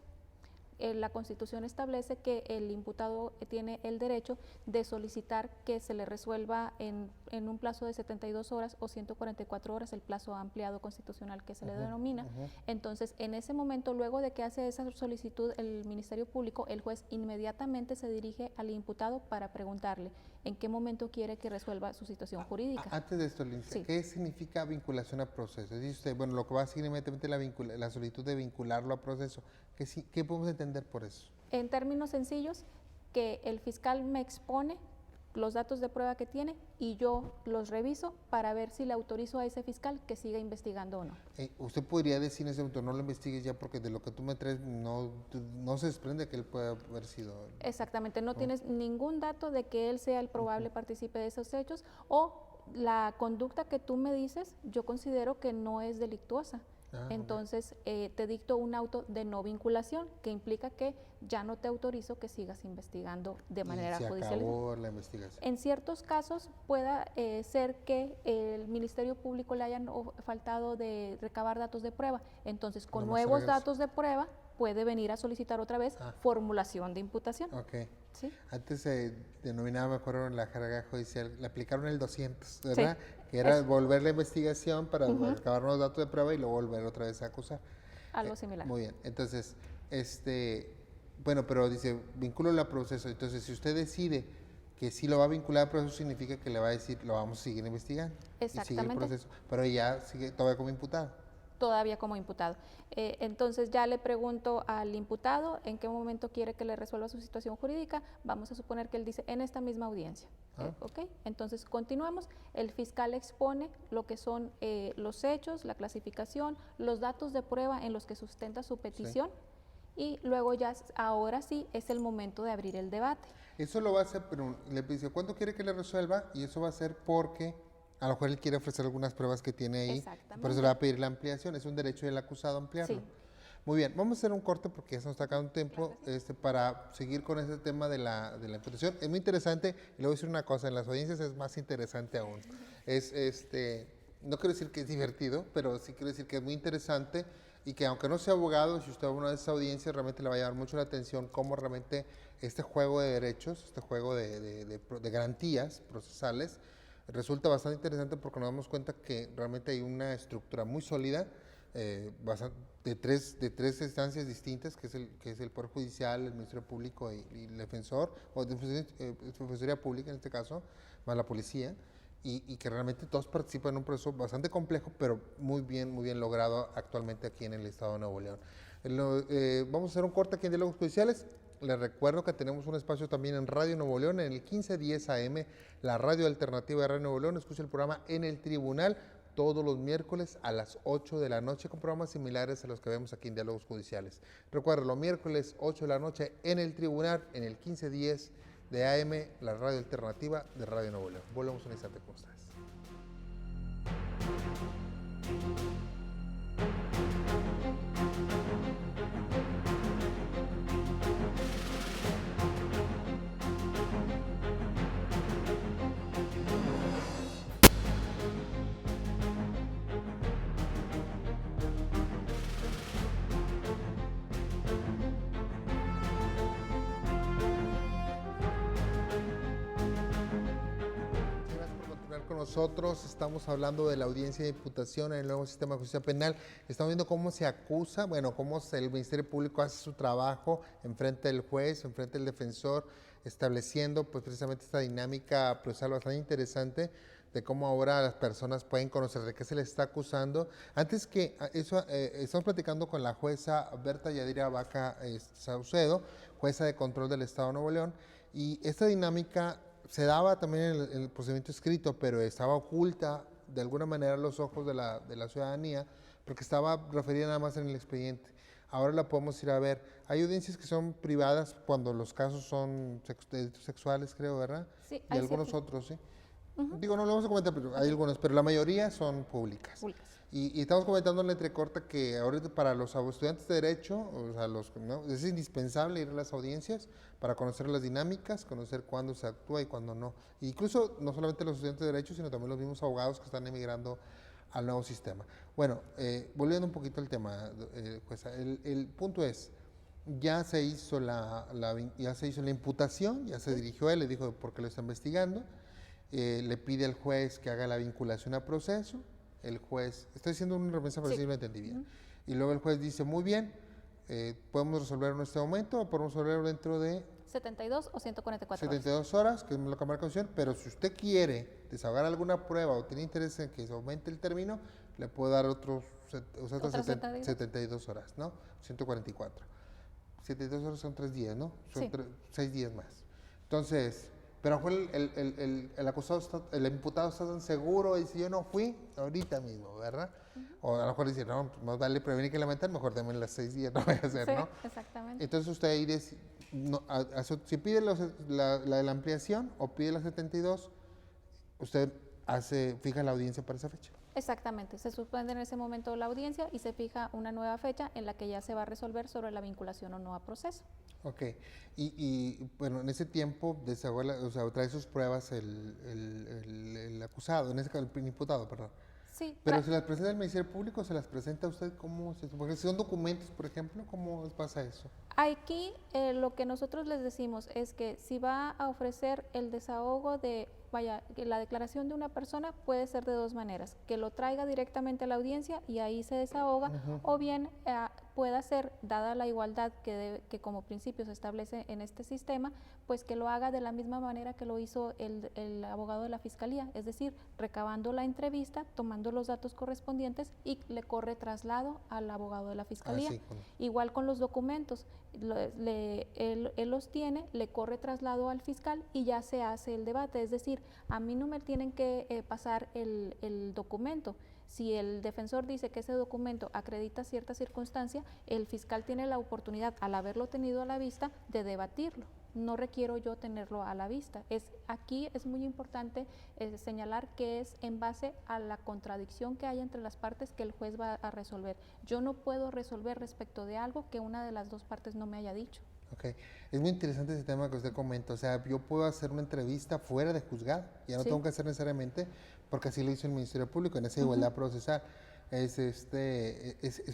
La Constitución establece que el imputado tiene el derecho de solicitar que se le resuelva en un plazo de 72 horas o 144 horas, el plazo ampliado constitucional que se le denomina. Entonces, en ese momento, luego de que hace esa solicitud el Ministerio Público, el juez inmediatamente se dirige al imputado para preguntarle en qué momento quiere que resuelva su situación jurídica. Antes de esto, Lindsay, ¿qué significa vinculación a proceso? Dice usted, bueno, lo que va a seguir inmediatamente la solicitud de vincularlo a proceso. ¿Qué podemos entender por eso? En términos sencillos, que el fiscal me expone los datos de prueba que tiene y yo los reviso para ver si le autorizo a ese fiscal que siga investigando o no. Usted podría decir en ese momento, no lo investigues ya porque de lo que tú me traes no se desprende que él pueda haber sido. Exactamente, no tienes ningún dato de que él sea el probable partícipe de esos hechos o la conducta que tú me dices, yo considero que no es delictuosa. Entonces te dicto un auto de no vinculación que implica que ya no te autorizo que sigas investigando de manera judicial. Acabó la investigación. En ciertos casos pueda ser que el Ministerio Público le hayan faltado de recabar datos de prueba, entonces con nuevos datos de prueba puede venir a solicitar otra vez formulación de imputación. Ok. ¿Sí? Antes se denominaba, me acuerdo, en la jerga judicial, le aplicaron el 200, ¿verdad? Sí. Que era volver la investigación para recabar los datos de prueba y luego volver otra vez a acusar. Algo similar. Muy bien. Entonces, bueno, pero dice, vincúlalo al proceso. Entonces, si usted decide que sí lo va a vincular al proceso, significa que le va a decir, lo vamos a seguir investigando. Exactamente. Y sigue el proceso. Pero ya sigue todavía como imputado. Todavía como imputado. Entonces ya le pregunto al imputado en qué momento quiere que le resuelva su situación jurídica. Vamos a suponer que él dice en esta misma audiencia. ¿Ok? Entonces continuamos. El fiscal expone lo que son los hechos, la clasificación, los datos de prueba en los que sustenta su petición. Y luego ya, ahora sí, es el momento de abrir el debate. Eso lo va a hacer, pero le dice, ¿cuándo quiere que le resuelva? Y eso va a ser porque a lo mejor él quiere ofrecer algunas pruebas que tiene ahí, por eso le va a pedir la ampliación, es un derecho del acusado ampliarlo. Sí. Muy bien, vamos a hacer un corte porque ya se nos está acabando un tiempo para seguir con ese tema de la imputación. Es muy interesante, y le voy a decir una cosa, en las audiencias es más interesante aún. No quiero decir que es divertido, pero sí quiero decir que es muy interesante y que aunque no sea abogado, si usted va a una de esas audiencias, realmente le va a llamar mucho la atención cómo realmente este juego de derechos, este juego de garantías procesales, resulta bastante interesante porque nos damos cuenta que realmente hay una estructura muy sólida de tres instancias distintas, que es el Poder Judicial, el Ministerio Público y el Defensor, o Defensoría Pública en este caso, más la Policía, y que realmente todos participan en un proceso bastante complejo, pero muy bien logrado actualmente aquí en el Estado de Nuevo León. Vamos a hacer un corte aquí en Diálogos Judiciales. Les recuerdo que tenemos un espacio también en Radio Nuevo León, en el 1510 AM, la radio alternativa de Radio Nuevo León. Escucha el programa En el Tribunal todos los miércoles a las 8 de la noche con programas similares a los que vemos aquí en Diálogos Judiciales. Recuerda, los miércoles 8 de la noche en el Tribunal, en el 1510 de AM, la radio alternativa de Radio Nuevo León. Volvemos un instante con ustedes. nosotros. Estamos hablando de la audiencia de imputación en el nuevo sistema de justicia penal. Estamos viendo cómo se acusa, bueno, cómo el Ministerio Público hace su trabajo enfrente del juez, enfrente del defensor, estableciendo pues precisamente esta dinámica procesal bastante interesante de cómo ahora las personas pueden conocer de qué se les está acusando. Antes que eso, estamos platicando con la jueza Berta Yadira Vaca Saucedo, jueza de control del Estado de Nuevo León, y esta dinámica se daba también en el procedimiento escrito, pero estaba oculta de alguna manera a los ojos de la ciudadanía, porque estaba referida nada más en el expediente. Ahora la podemos ir a ver. Hay audiencias que son privadas cuando los casos son delitos sexuales, creo, ¿verdad? Sí, y algunos otros, ¿sí? Digo, no lo vamos a comentar, pero hay algunas, pero la mayoría son públicas. Y estamos comentando en la entrecorta que ahorita para los estudiantes de Derecho, o sea, ¿no? Es indispensable ir a las audiencias para conocer las dinámicas, conocer cuándo se actúa y cuándo no. E incluso no solamente los estudiantes de Derecho, sino también los mismos abogados que están emigrando al nuevo sistema. Bueno, volviendo un poquito al tema, jueza, el punto es, ya se hizo ya se hizo la imputación, ya se dirigió a él, le dijo por qué lo está investigando. Le pide al juez que haga la vinculación a proceso, el juez, estoy haciendo una remesa para si lo entendí bien, y luego el juez dice, muy bien, podemos resolverlo en este momento o podemos resolverlo dentro de 72 o 144 72 horas, que es lo que marca la Constitución, pero si usted quiere desahogar alguna prueba o tiene interés en que se aumente el término, le puedo dar otras 72 horas, ¿no? 144. 72 horas son 3 días, ¿no? Son 6 días más. Entonces, pero a lo mejor el acusado, el imputado está tan seguro y dice, yo no fui ahorita mismo, ¿verdad? O a lo mejor dice, no, más vale prevenir que lamentar, mejor también las 6 días no voy a hacer, ¿no? Exactamente. Entonces usted ahí si pide la ampliación o pide las 72, usted fija la audiencia para esa fecha. Exactamente, se suspende en ese momento la audiencia y se fija una nueva fecha en la que ya se va a resolver sobre la vinculación o no a proceso. Ok, bueno, en ese tiempo trae sus pruebas el acusado, en ese caso el imputado, perdón. Sí. Pero ¿se las presenta el Ministerio Público o se las presenta a usted? Porque si son documentos, por ejemplo, ¿cómo pasa eso? Aquí lo que nosotros les decimos es que si va a ofrecer el desahogo la declaración de una persona puede ser de dos maneras, que lo traiga directamente a la audiencia y ahí se desahoga, o bien pueda ser, dada la igualdad que como principio se establece en este sistema, pues que lo haga de la misma manera que lo hizo el abogado de la Fiscalía, es decir, recabando la entrevista, tomando los datos correspondientes y le corre traslado al abogado de la Fiscalía. Igual con los documentos, él los tiene, le corre traslado al fiscal y ya se hace el debate, es decir, a mí no me tienen que pasar el documento. Si el defensor dice que ese documento acredita cierta circunstancia, el fiscal tiene la oportunidad, al haberlo tenido a la vista, de debatirlo. No requiero yo tenerlo a la vista. Aquí es muy importante señalar que es en base a la contradicción que hay entre las partes que el juez va a resolver. Yo no puedo resolver respecto de algo que una de las dos partes no me haya dicho. Ok, es muy interesante ese tema que usted comenta, o sea, yo puedo hacer una entrevista fuera de juzgado, ya no tengo que hacer necesariamente, porque así lo hizo el Ministerio Público en esa igualdad procesal. Es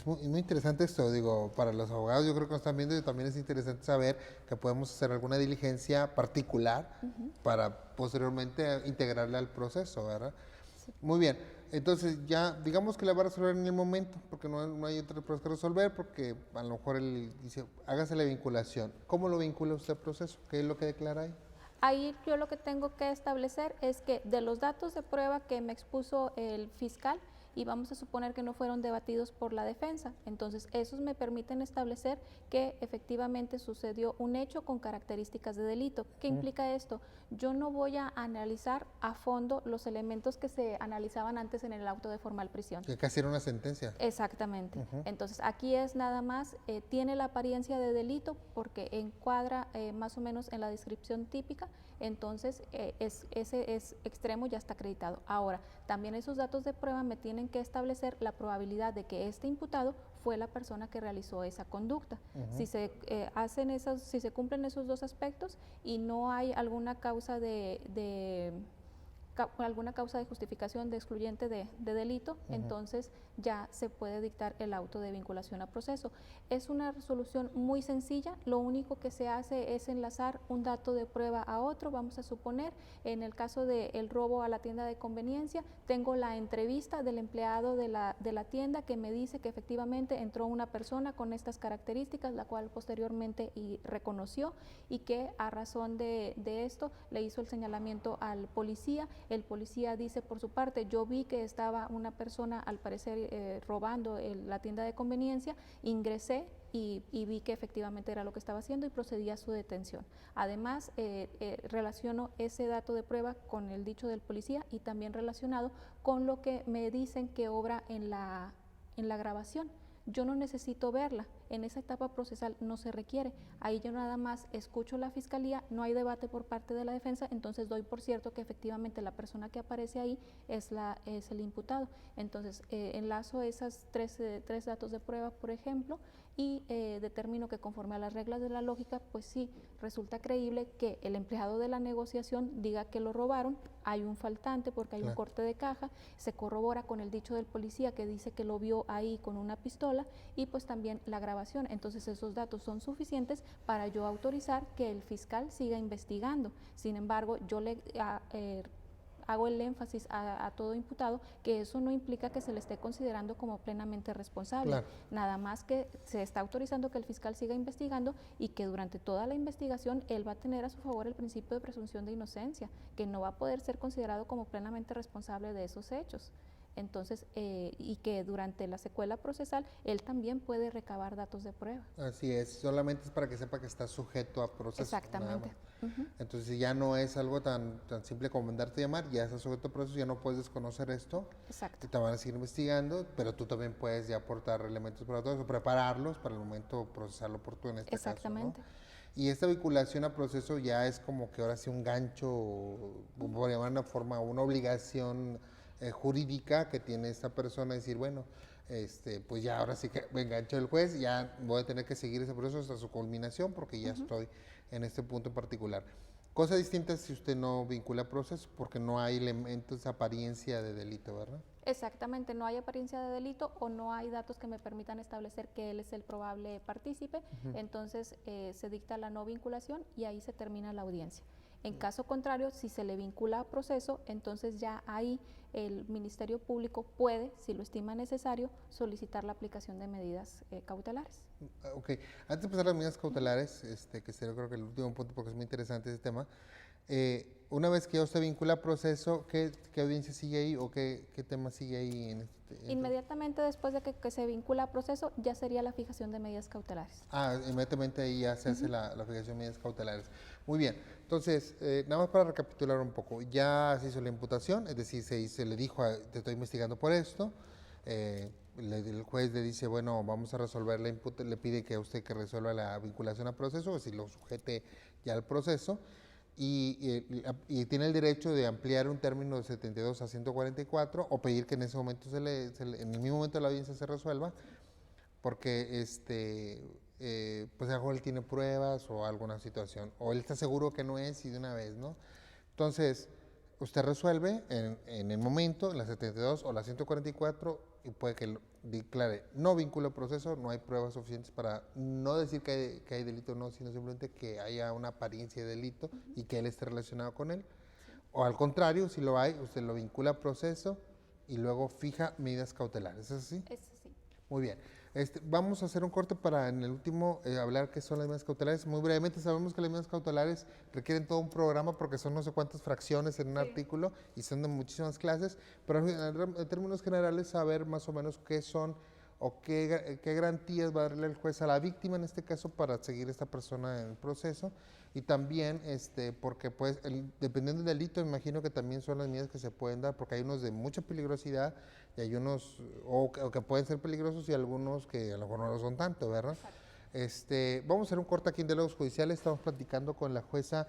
muy interesante esto, digo, para los abogados yo creo que nos están viendo y también es interesante saber que podemos hacer alguna diligencia particular para posteriormente integrarla al proceso, ¿verdad? Sí. Muy bien, entonces ya digamos que la va a resolver en el momento, porque no hay otra cosa que resolver, porque a lo mejor él dice, hágase la vinculación. ¿Cómo lo vincula usted al proceso? ¿Qué es lo que declara ahí? Ahí yo lo que tengo que establecer es que de los datos de prueba que me expuso el fiscal, y vamos a suponer que no fueron debatidos por la defensa. Entonces, esos me permiten establecer que efectivamente sucedió un hecho con características de delito. ¿Qué implica esto? Yo no voy a analizar a fondo los elementos que se analizaban antes en el auto de formal prisión. Que casi era una sentencia. Exactamente. Entonces, aquí es nada más, tiene la apariencia de delito porque encuadra más o menos en la descripción típica, entonces ese extremo ya está acreditado. Ahora, también esos datos de prueba me tienen que establecer la probabilidad de que este imputado fue la persona que realizó esa conducta. Si se cumplen esos dos aspectos y no hay alguna causa de alguna causa de justificación de excluyente de delito, entonces ya se puede dictar el auto de vinculación a proceso. Es una resolución muy sencilla, lo único que se hace es enlazar un dato de prueba a otro. Vamos a suponer, en el caso del robo a la tienda de conveniencia, tengo la entrevista del empleado de la tienda que me dice que efectivamente entró una persona con estas características, la cual posteriormente reconoció, y que a razón de esto le hizo el señalamiento al policía. El policía dice por su parte: yo vi que estaba una persona al parecer robando la tienda de conveniencia, ingresé y vi que efectivamente era lo que estaba haciendo y procedí a su detención. Además, relaciono ese dato de prueba con el dicho del policía y también relacionado con lo que me dicen que obra en la grabación. Yo no necesito verla, en esa etapa procesal no se requiere, ahí yo nada más escucho la fiscalía, no hay debate por parte de la defensa, entonces doy por cierto que efectivamente la persona que aparece ahí es el imputado. Entonces enlazo esas tres datos de prueba, por ejemplo, y determino que conforme a las reglas de la lógica, pues sí, resulta creíble que el empleado de la negociación diga que lo robaron, hay un faltante porque hay un corte de caja, se corrobora con el dicho del policía que dice que lo vio ahí con una pistola, y pues también la grabación. Entonces esos datos son suficientes para yo autorizar que el fiscal siga investigando. Sin embargo, yo le hago el énfasis a todo imputado que eso no implica que se le esté considerando como plenamente responsable, nada más que se está autorizando que el fiscal siga investigando y que durante toda la investigación él va a tener a su favor el principio de presunción de inocencia, que no va a poder ser considerado como plenamente responsable de esos hechos. Entonces, y que durante la secuela procesal él también puede recabar datos de prueba. Así es, solamente es para que sepa que está sujeto a proceso. Exactamente. Entonces, si ya no es algo tan simple como mandarte a llamar, ya está sujeto a proceso, ya no puedes desconocer esto. Exacto. Y te van a seguir investigando, pero tú también puedes ya aportar elementos para todo eso, prepararlos para el momento procesarlo por tú en este Exactamente. caso, ¿no? Y esta vinculación a proceso ya es como que ahora sí un gancho, por llamar una forma, una obligación jurídica que tiene esta persona, decir, bueno, pues ya ahora sí que me enganchó el juez, ya voy a tener que seguir ese proceso hasta su culminación porque ya estoy en este punto en particular. Cosa distinta si usted no vincula proceso porque no hay elementos, apariencia de delito, ¿verdad? Exactamente, no hay apariencia de delito o no hay datos que me permitan establecer que él es el probable partícipe, entonces se dicta la no vinculación y ahí se termina la audiencia. En caso contrario, si se le vincula a proceso, entonces ya ahí el Ministerio Público puede, si lo estima necesario, solicitar la aplicación de medidas cautelares. Ok, antes de pasar a las medidas cautelares, que sería creo que el último punto porque es muy interesante ese tema, una vez que ya usted vincula proceso, ¿qué audiencia sigue ahí o qué tema sigue ahí? Inmediatamente después de que se vincula a proceso, ya sería la fijación de medidas cautelares. Inmediatamente ahí ya se hace la fijación de medidas cautelares. Muy bien, entonces, nada más para recapitular un poco, ya se hizo la imputación, es decir, se le dijo, te estoy investigando por esto, el juez le dice, bueno, vamos a resolver la imputa, le pide que a usted que resuelva la vinculación a proceso, o si lo sujete ya al proceso, y tiene el derecho de ampliar un término de 72 a 144 o pedir que en ese momento en el mismo momento de la audiencia se resuelva, porque pues a lo mejor él tiene pruebas o alguna situación, o él está seguro que no es y de una vez, ¿no? Entonces, usted resuelve en el momento, en la 72 o la 144, y puede que declare no vínculo proceso, no hay pruebas suficientes para no decir que hay delito o no, sino simplemente que haya una apariencia de delito y que él esté relacionado con él. O al contrario, si lo hay, usted lo vincula a proceso y luego fija medidas cautelares, ¿es así? Es así. Muy bien. Vamos a hacer un corte para en el último hablar qué son las medidas cautelares. Muy brevemente, sabemos que las medidas cautelares requieren todo un programa porque son no sé cuántas fracciones en un artículo y son de muchísimas clases, pero en términos generales saber más o menos qué son o qué garantías va a darle el juez a la víctima en este caso para seguir a esta persona en el proceso, y también porque pues dependiendo del delito me imagino que también son las medidas que se pueden dar porque hay unos de mucha peligrosidad y hay unos o que pueden ser peligrosos y algunos que a lo mejor no lo son tanto, ¿verdad? Vamos a hacer un corte aquí en Diálogos Judiciales. Estamos platicando con la jueza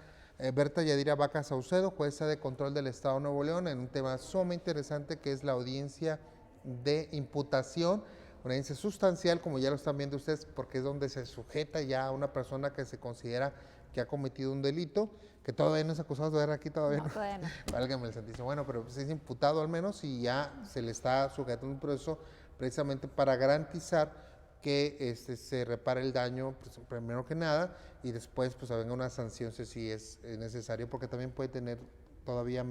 Berta Yadira Vaca Saucedo, jueza de control del Estado de Nuevo León, en un tema sumamente interesante que es la audiencia de imputación, una audiencia sustancial, como ya lo están viendo ustedes, porque es donde se sujeta ya a una persona que se considera que ha cometido un delito, que todavía no es acusado, de ver aquí todavía No, todavía no. Válgame el Santísimo. Bueno, pero pues es imputado al menos y ya se le está sujetando un proceso precisamente para garantizar que se repare el daño, pues, primero que nada, y después pues venga una sanción si es necesario, porque también puede tener todavía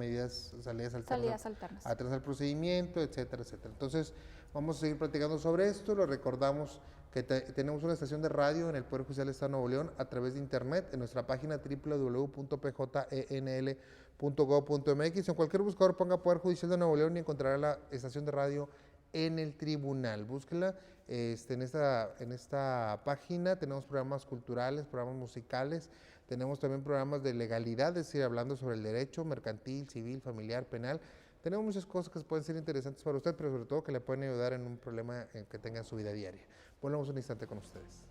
salidas alternas atrás del procedimiento, etcétera, etcétera. Entonces, vamos a seguir platicando sobre esto. Lo recordamos que tenemos una estación de radio en el Poder Judicial del Estado de Nuevo León a través de internet en nuestra página www.pjenl.gov.mx. En cualquier buscador ponga Poder Judicial de Nuevo León y encontrará la estación de radio en el tribunal. Búsquela. En esta página tenemos programas culturales, programas musicales, tenemos también programas de legalidad, es decir, hablando sobre el derecho mercantil, civil, familiar, penal. Tenemos muchas cosas que pueden ser interesantes para usted, pero sobre todo que le pueden ayudar en un problema que tenga en su vida diaria. Volvemos un instante con ustedes.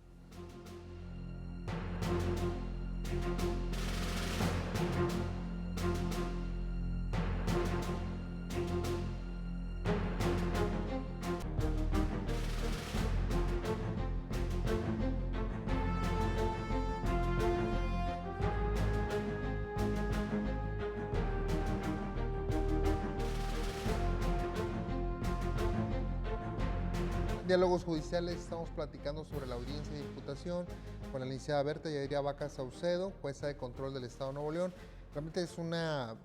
Diálogos judiciales, estamos platicando sobre la audiencia de imputación con la licenciada Berta Yadira Vaca Saucedo, jueza de control del Estado de Nuevo León. Realmente es una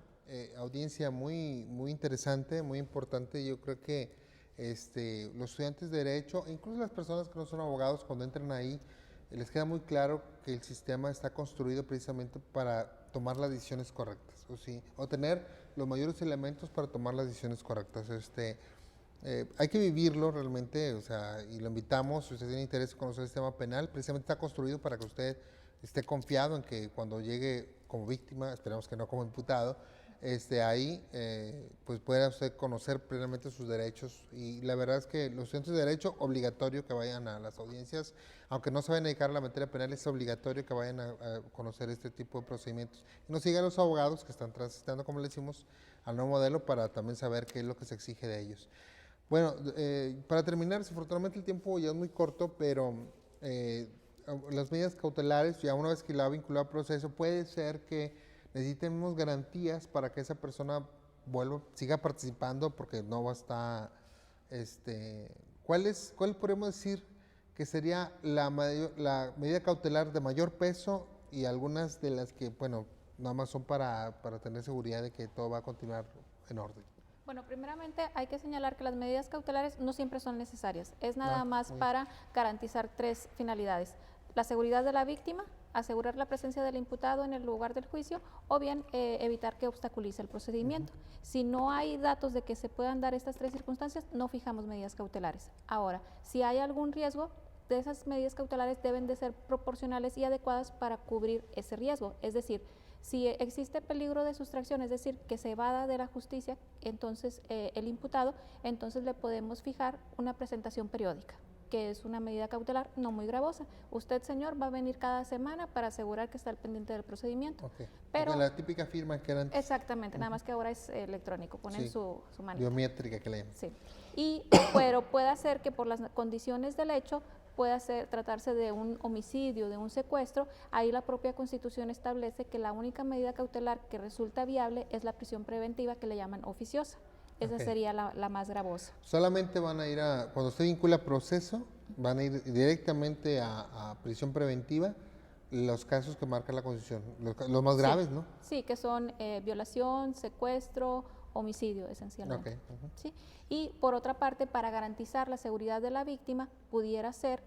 audiencia muy interesante, muy importante. Yo creo que los estudiantes de Derecho, incluso las personas que no son abogados, cuando entran ahí, les queda muy claro que el sistema está construido precisamente para tomar las decisiones correctas, o tener los mayores elementos para tomar las decisiones correctas. Hay que vivirlo realmente, y lo invitamos, si usted tiene interés en conocer el sistema penal, precisamente está construido para que usted esté confiado en que cuando llegue como víctima, esperamos que no como imputado, ahí pues pueda usted conocer plenamente sus derechos. Y la verdad es que los estudiantes de Derecho, obligatorio que vayan a las audiencias, aunque no se vayan a dedicar a la materia penal, es obligatorio que vayan a conocer este tipo de procedimientos. Y nos sigan los abogados que están transitando, como le decimos, al nuevo modelo para también saber qué es lo que se exige de ellos. Bueno, para terminar, desafortunadamente el tiempo ya es muy corto, pero las medidas cautelares, ya una vez que la ha vinculado al proceso, puede ser que necesitemos garantías para que esa persona siga participando, porque no va a estar, ¿cuál podemos decir que sería la medida cautelar de mayor peso y algunas de las que, bueno, nada más son para tener seguridad de que todo va a continuar en orden? Bueno, primeramente hay que señalar que las medidas cautelares no siempre son necesarias. Es nada más para garantizar tres finalidades: la seguridad de la víctima, asegurar la presencia del imputado en el lugar del juicio, o bien evitar que obstaculice el procedimiento. Si no hay datos de que se puedan dar estas tres circunstancias, no fijamos medidas cautelares. Ahora, si hay algún riesgo, de esas medidas cautelares deben de ser proporcionales y adecuadas para cubrir ese riesgo. Es decir, si existe peligro de sustracción, es decir, que se evada de la justicia, entonces el imputado, entonces le podemos fijar una presentación periódica, que es una medida cautelar no muy gravosa. Usted, señor, va a venir cada semana para asegurar que está al pendiente del procedimiento. Okay. Pero la típica firma que era antes. Exactamente, nada más que ahora es electrónico, ponen su manita. Biométrica que le llaman. Sí, pero puede ser que por las condiciones del hecho pueda tratarse de un homicidio, de un secuestro. Ahí la propia Constitución establece que la única medida cautelar que resulta viable es la prisión preventiva, que le llaman oficiosa. Esa sería la más gravosa. Solamente van a ir cuando usted vincula proceso, van a ir directamente a prisión preventiva los casos que marca la Constitución, los más graves, ¿no? Sí, que son violación, secuestro, homicidio esencialmente. ¿Sí? Y por otra parte, para garantizar la seguridad de la víctima, pudiera ser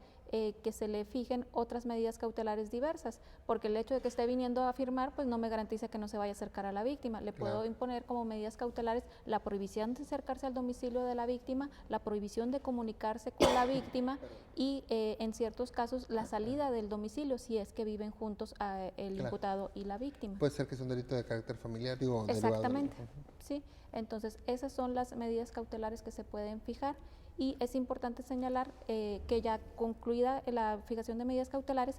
que se le fijen otras medidas cautelares diversas, porque el hecho de que esté viniendo a firmar, pues no me garantiza que no se vaya a acercar a la víctima. Le puedo imponer como medidas cautelares la prohibición de acercarse al domicilio de la víctima, la prohibición de comunicarse con la víctima y en ciertos casos la salida del domicilio si es que viven juntos el imputado y la víctima. Puede ser que es un delito de carácter familiar, Exactamente, sí. Entonces esas son las medidas cautelares que se pueden fijar. Y es importante señalar que ya concluida la fijación de medidas cautelares,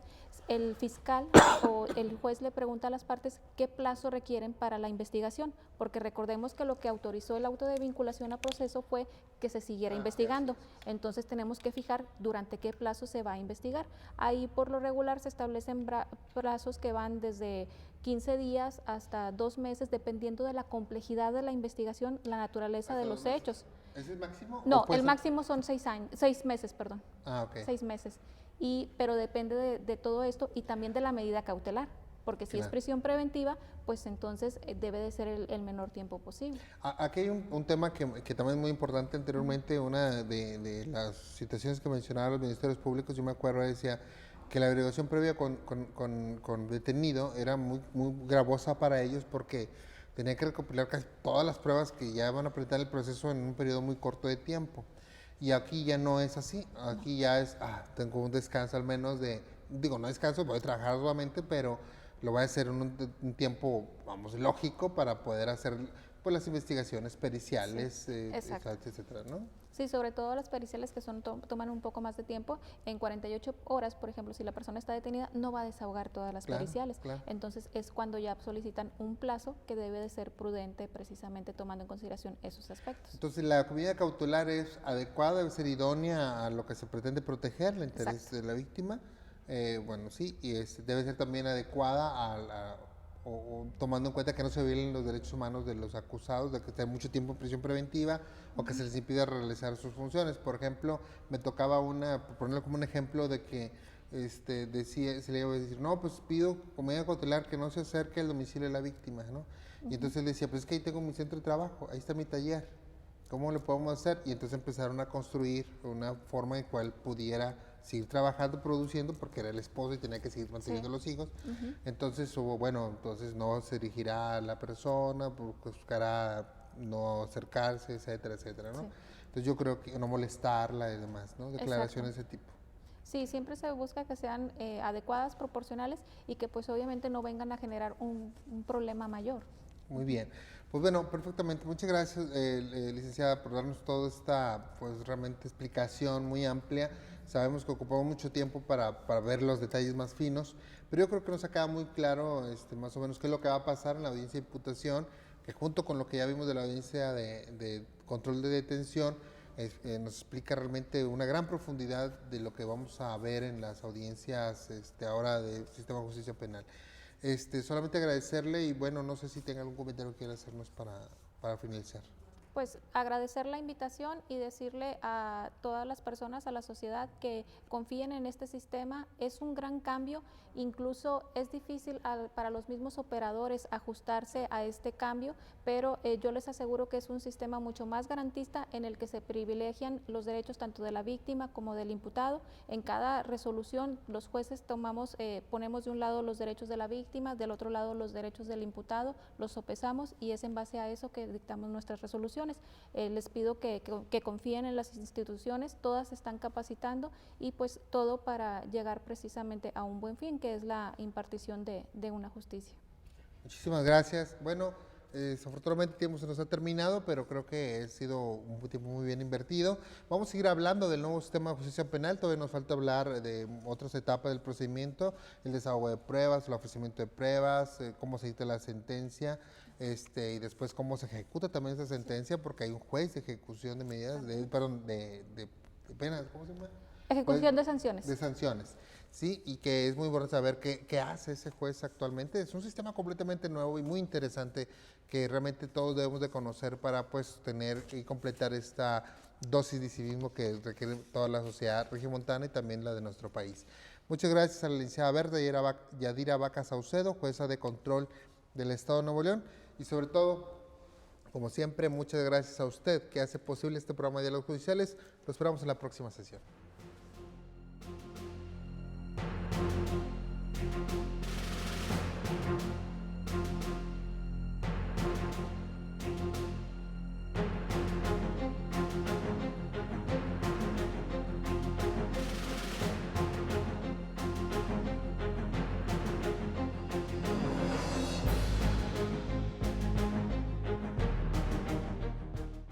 el fiscal o el juez le pregunta a las partes qué plazo requieren para la investigación, porque recordemos que lo que autorizó el auto de vinculación a proceso fue que se siguiera investigando. Entonces tenemos que fijar durante qué plazo se va a investigar. Ahí por lo regular se establecen plazos que van desde 15 días hasta 2 meses, dependiendo de la complejidad de la investigación, la naturaleza de los hechos. ¿Ese es el máximo? No, el máximo son 6 meses, perdón. Ah, ok. 6 meses. Pero depende de todo esto y también de la medida cautelar, porque si es prisión preventiva, pues entonces debe de ser el menor tiempo posible. Aquí hay un tema que también es muy importante. Anteriormente, una de las situaciones que mencionaban los ministerios públicos, yo me acuerdo, decía que la averiguación previa con detenido era muy gravosa para ellos porque tenían que recopilar casi todas las pruebas que ya van a presentar el proceso en un periodo muy corto de tiempo. Y aquí ya no es así, aquí ya es, tengo un descanso al menos no descanso, voy a trabajar nuevamente, pero lo voy a hacer en un tiempo, vamos, lógico para poder hacer pues las investigaciones periciales, etcétera, ¿no? Sí, sobre todo las periciales que toman un poco más de tiempo. En 48 horas, por ejemplo, si la persona está detenida, no va a desahogar todas las periciales. Claro. Entonces es cuando ya solicitan un plazo que debe de ser prudente, precisamente tomando en consideración esos aspectos. Entonces la medida cautelar es adecuada, debe ser idónea a lo que se pretende proteger, el interés de la víctima. Bueno, sí, y debe ser también adecuada o tomando en cuenta que no se violen los derechos humanos de los acusados, de que estén mucho tiempo en prisión preventiva o que se les impida realizar sus funciones. Por ejemplo, me tocaba por ponerlo como un ejemplo de que se le iba a decir, no, pues pido como medida cautelar que no se acerque al domicilio de la víctima, ¿no? Y entonces él decía, pues es que ahí tengo mi centro de trabajo, ahí está mi taller, ¿cómo le podemos hacer? Y entonces empezaron a construir una forma en cual pudiera seguir trabajando, produciendo, porque era el esposo y tenía que seguir manteniendo los hijos. Entonces entonces no se dirigirá a la persona, buscará no acercarse, etcétera, etcétera, ¿no? Entonces yo creo que no molestarla y demás, ¿no? Declaraciones de ese tipo. Sí, siempre se busca que sean adecuadas, proporcionales y que pues obviamente no vengan a generar un problema mayor. Muy bien. Pues bueno, perfectamente. Muchas gracias, licenciada, por darnos toda esta, pues realmente explicación muy amplia. Sabemos que ocupamos mucho tiempo para ver los detalles más finos, pero yo creo que nos ha quedado muy claro más o menos qué es lo que va a pasar en la audiencia de imputación, que junto con lo que ya vimos de la audiencia de control de detención, nos explica realmente una gran profundidad de lo que vamos a ver en las audiencias ahora del Sistema de Justicia Penal. Solamente agradecerle y bueno, no sé si tenga algún comentario que quiera hacernos para finalizar. Pues agradecer la invitación y decirle a todas las personas, a la sociedad, que confíen en este sistema. Es un gran cambio, incluso es difícil para los mismos operadores ajustarse a este cambio, pero yo les aseguro que es un sistema mucho más garantista en el que se privilegian los derechos tanto de la víctima como del imputado. En cada resolución los jueces ponemos de un lado los derechos de la víctima, del otro lado los derechos del imputado, los sopesamos y es en base a eso que dictamos nuestras resoluciones. Les pido que confíen en las instituciones, todas se están capacitando y pues todo para llegar precisamente a un buen fin, que es la impartición de una justicia. Muchísimas gracias. Bueno, desafortunadamente el tiempo se nos ha terminado, pero creo que ha sido un tiempo muy bien invertido. Vamos a seguir hablando del nuevo sistema de justicia penal, todavía nos falta hablar de otras etapas del procedimiento, el desahogo de pruebas, el ofrecimiento de pruebas, cómo se dicta la sentencia, y después cómo se ejecuta también esa sentencia, porque hay un juez de ejecución de medidas, de penas, ¿cómo se llama? Ejecución de sanciones. De sanciones, sí, y que es muy bueno saber qué hace ese juez actualmente. Es un sistema completamente nuevo y muy interesante que realmente todos debemos de conocer para pues tener y completar esta dosis de civismo que requiere toda la sociedad regiomontana y también la de nuestro país. Muchas gracias a la licenciada Verde Yadira Vaca Saucedo, jueza de control del Estado de Nuevo León, y sobre todo, como siempre, muchas gracias a usted que hace posible este programa de Diálogos Judiciales. Lo esperamos en la próxima sesión.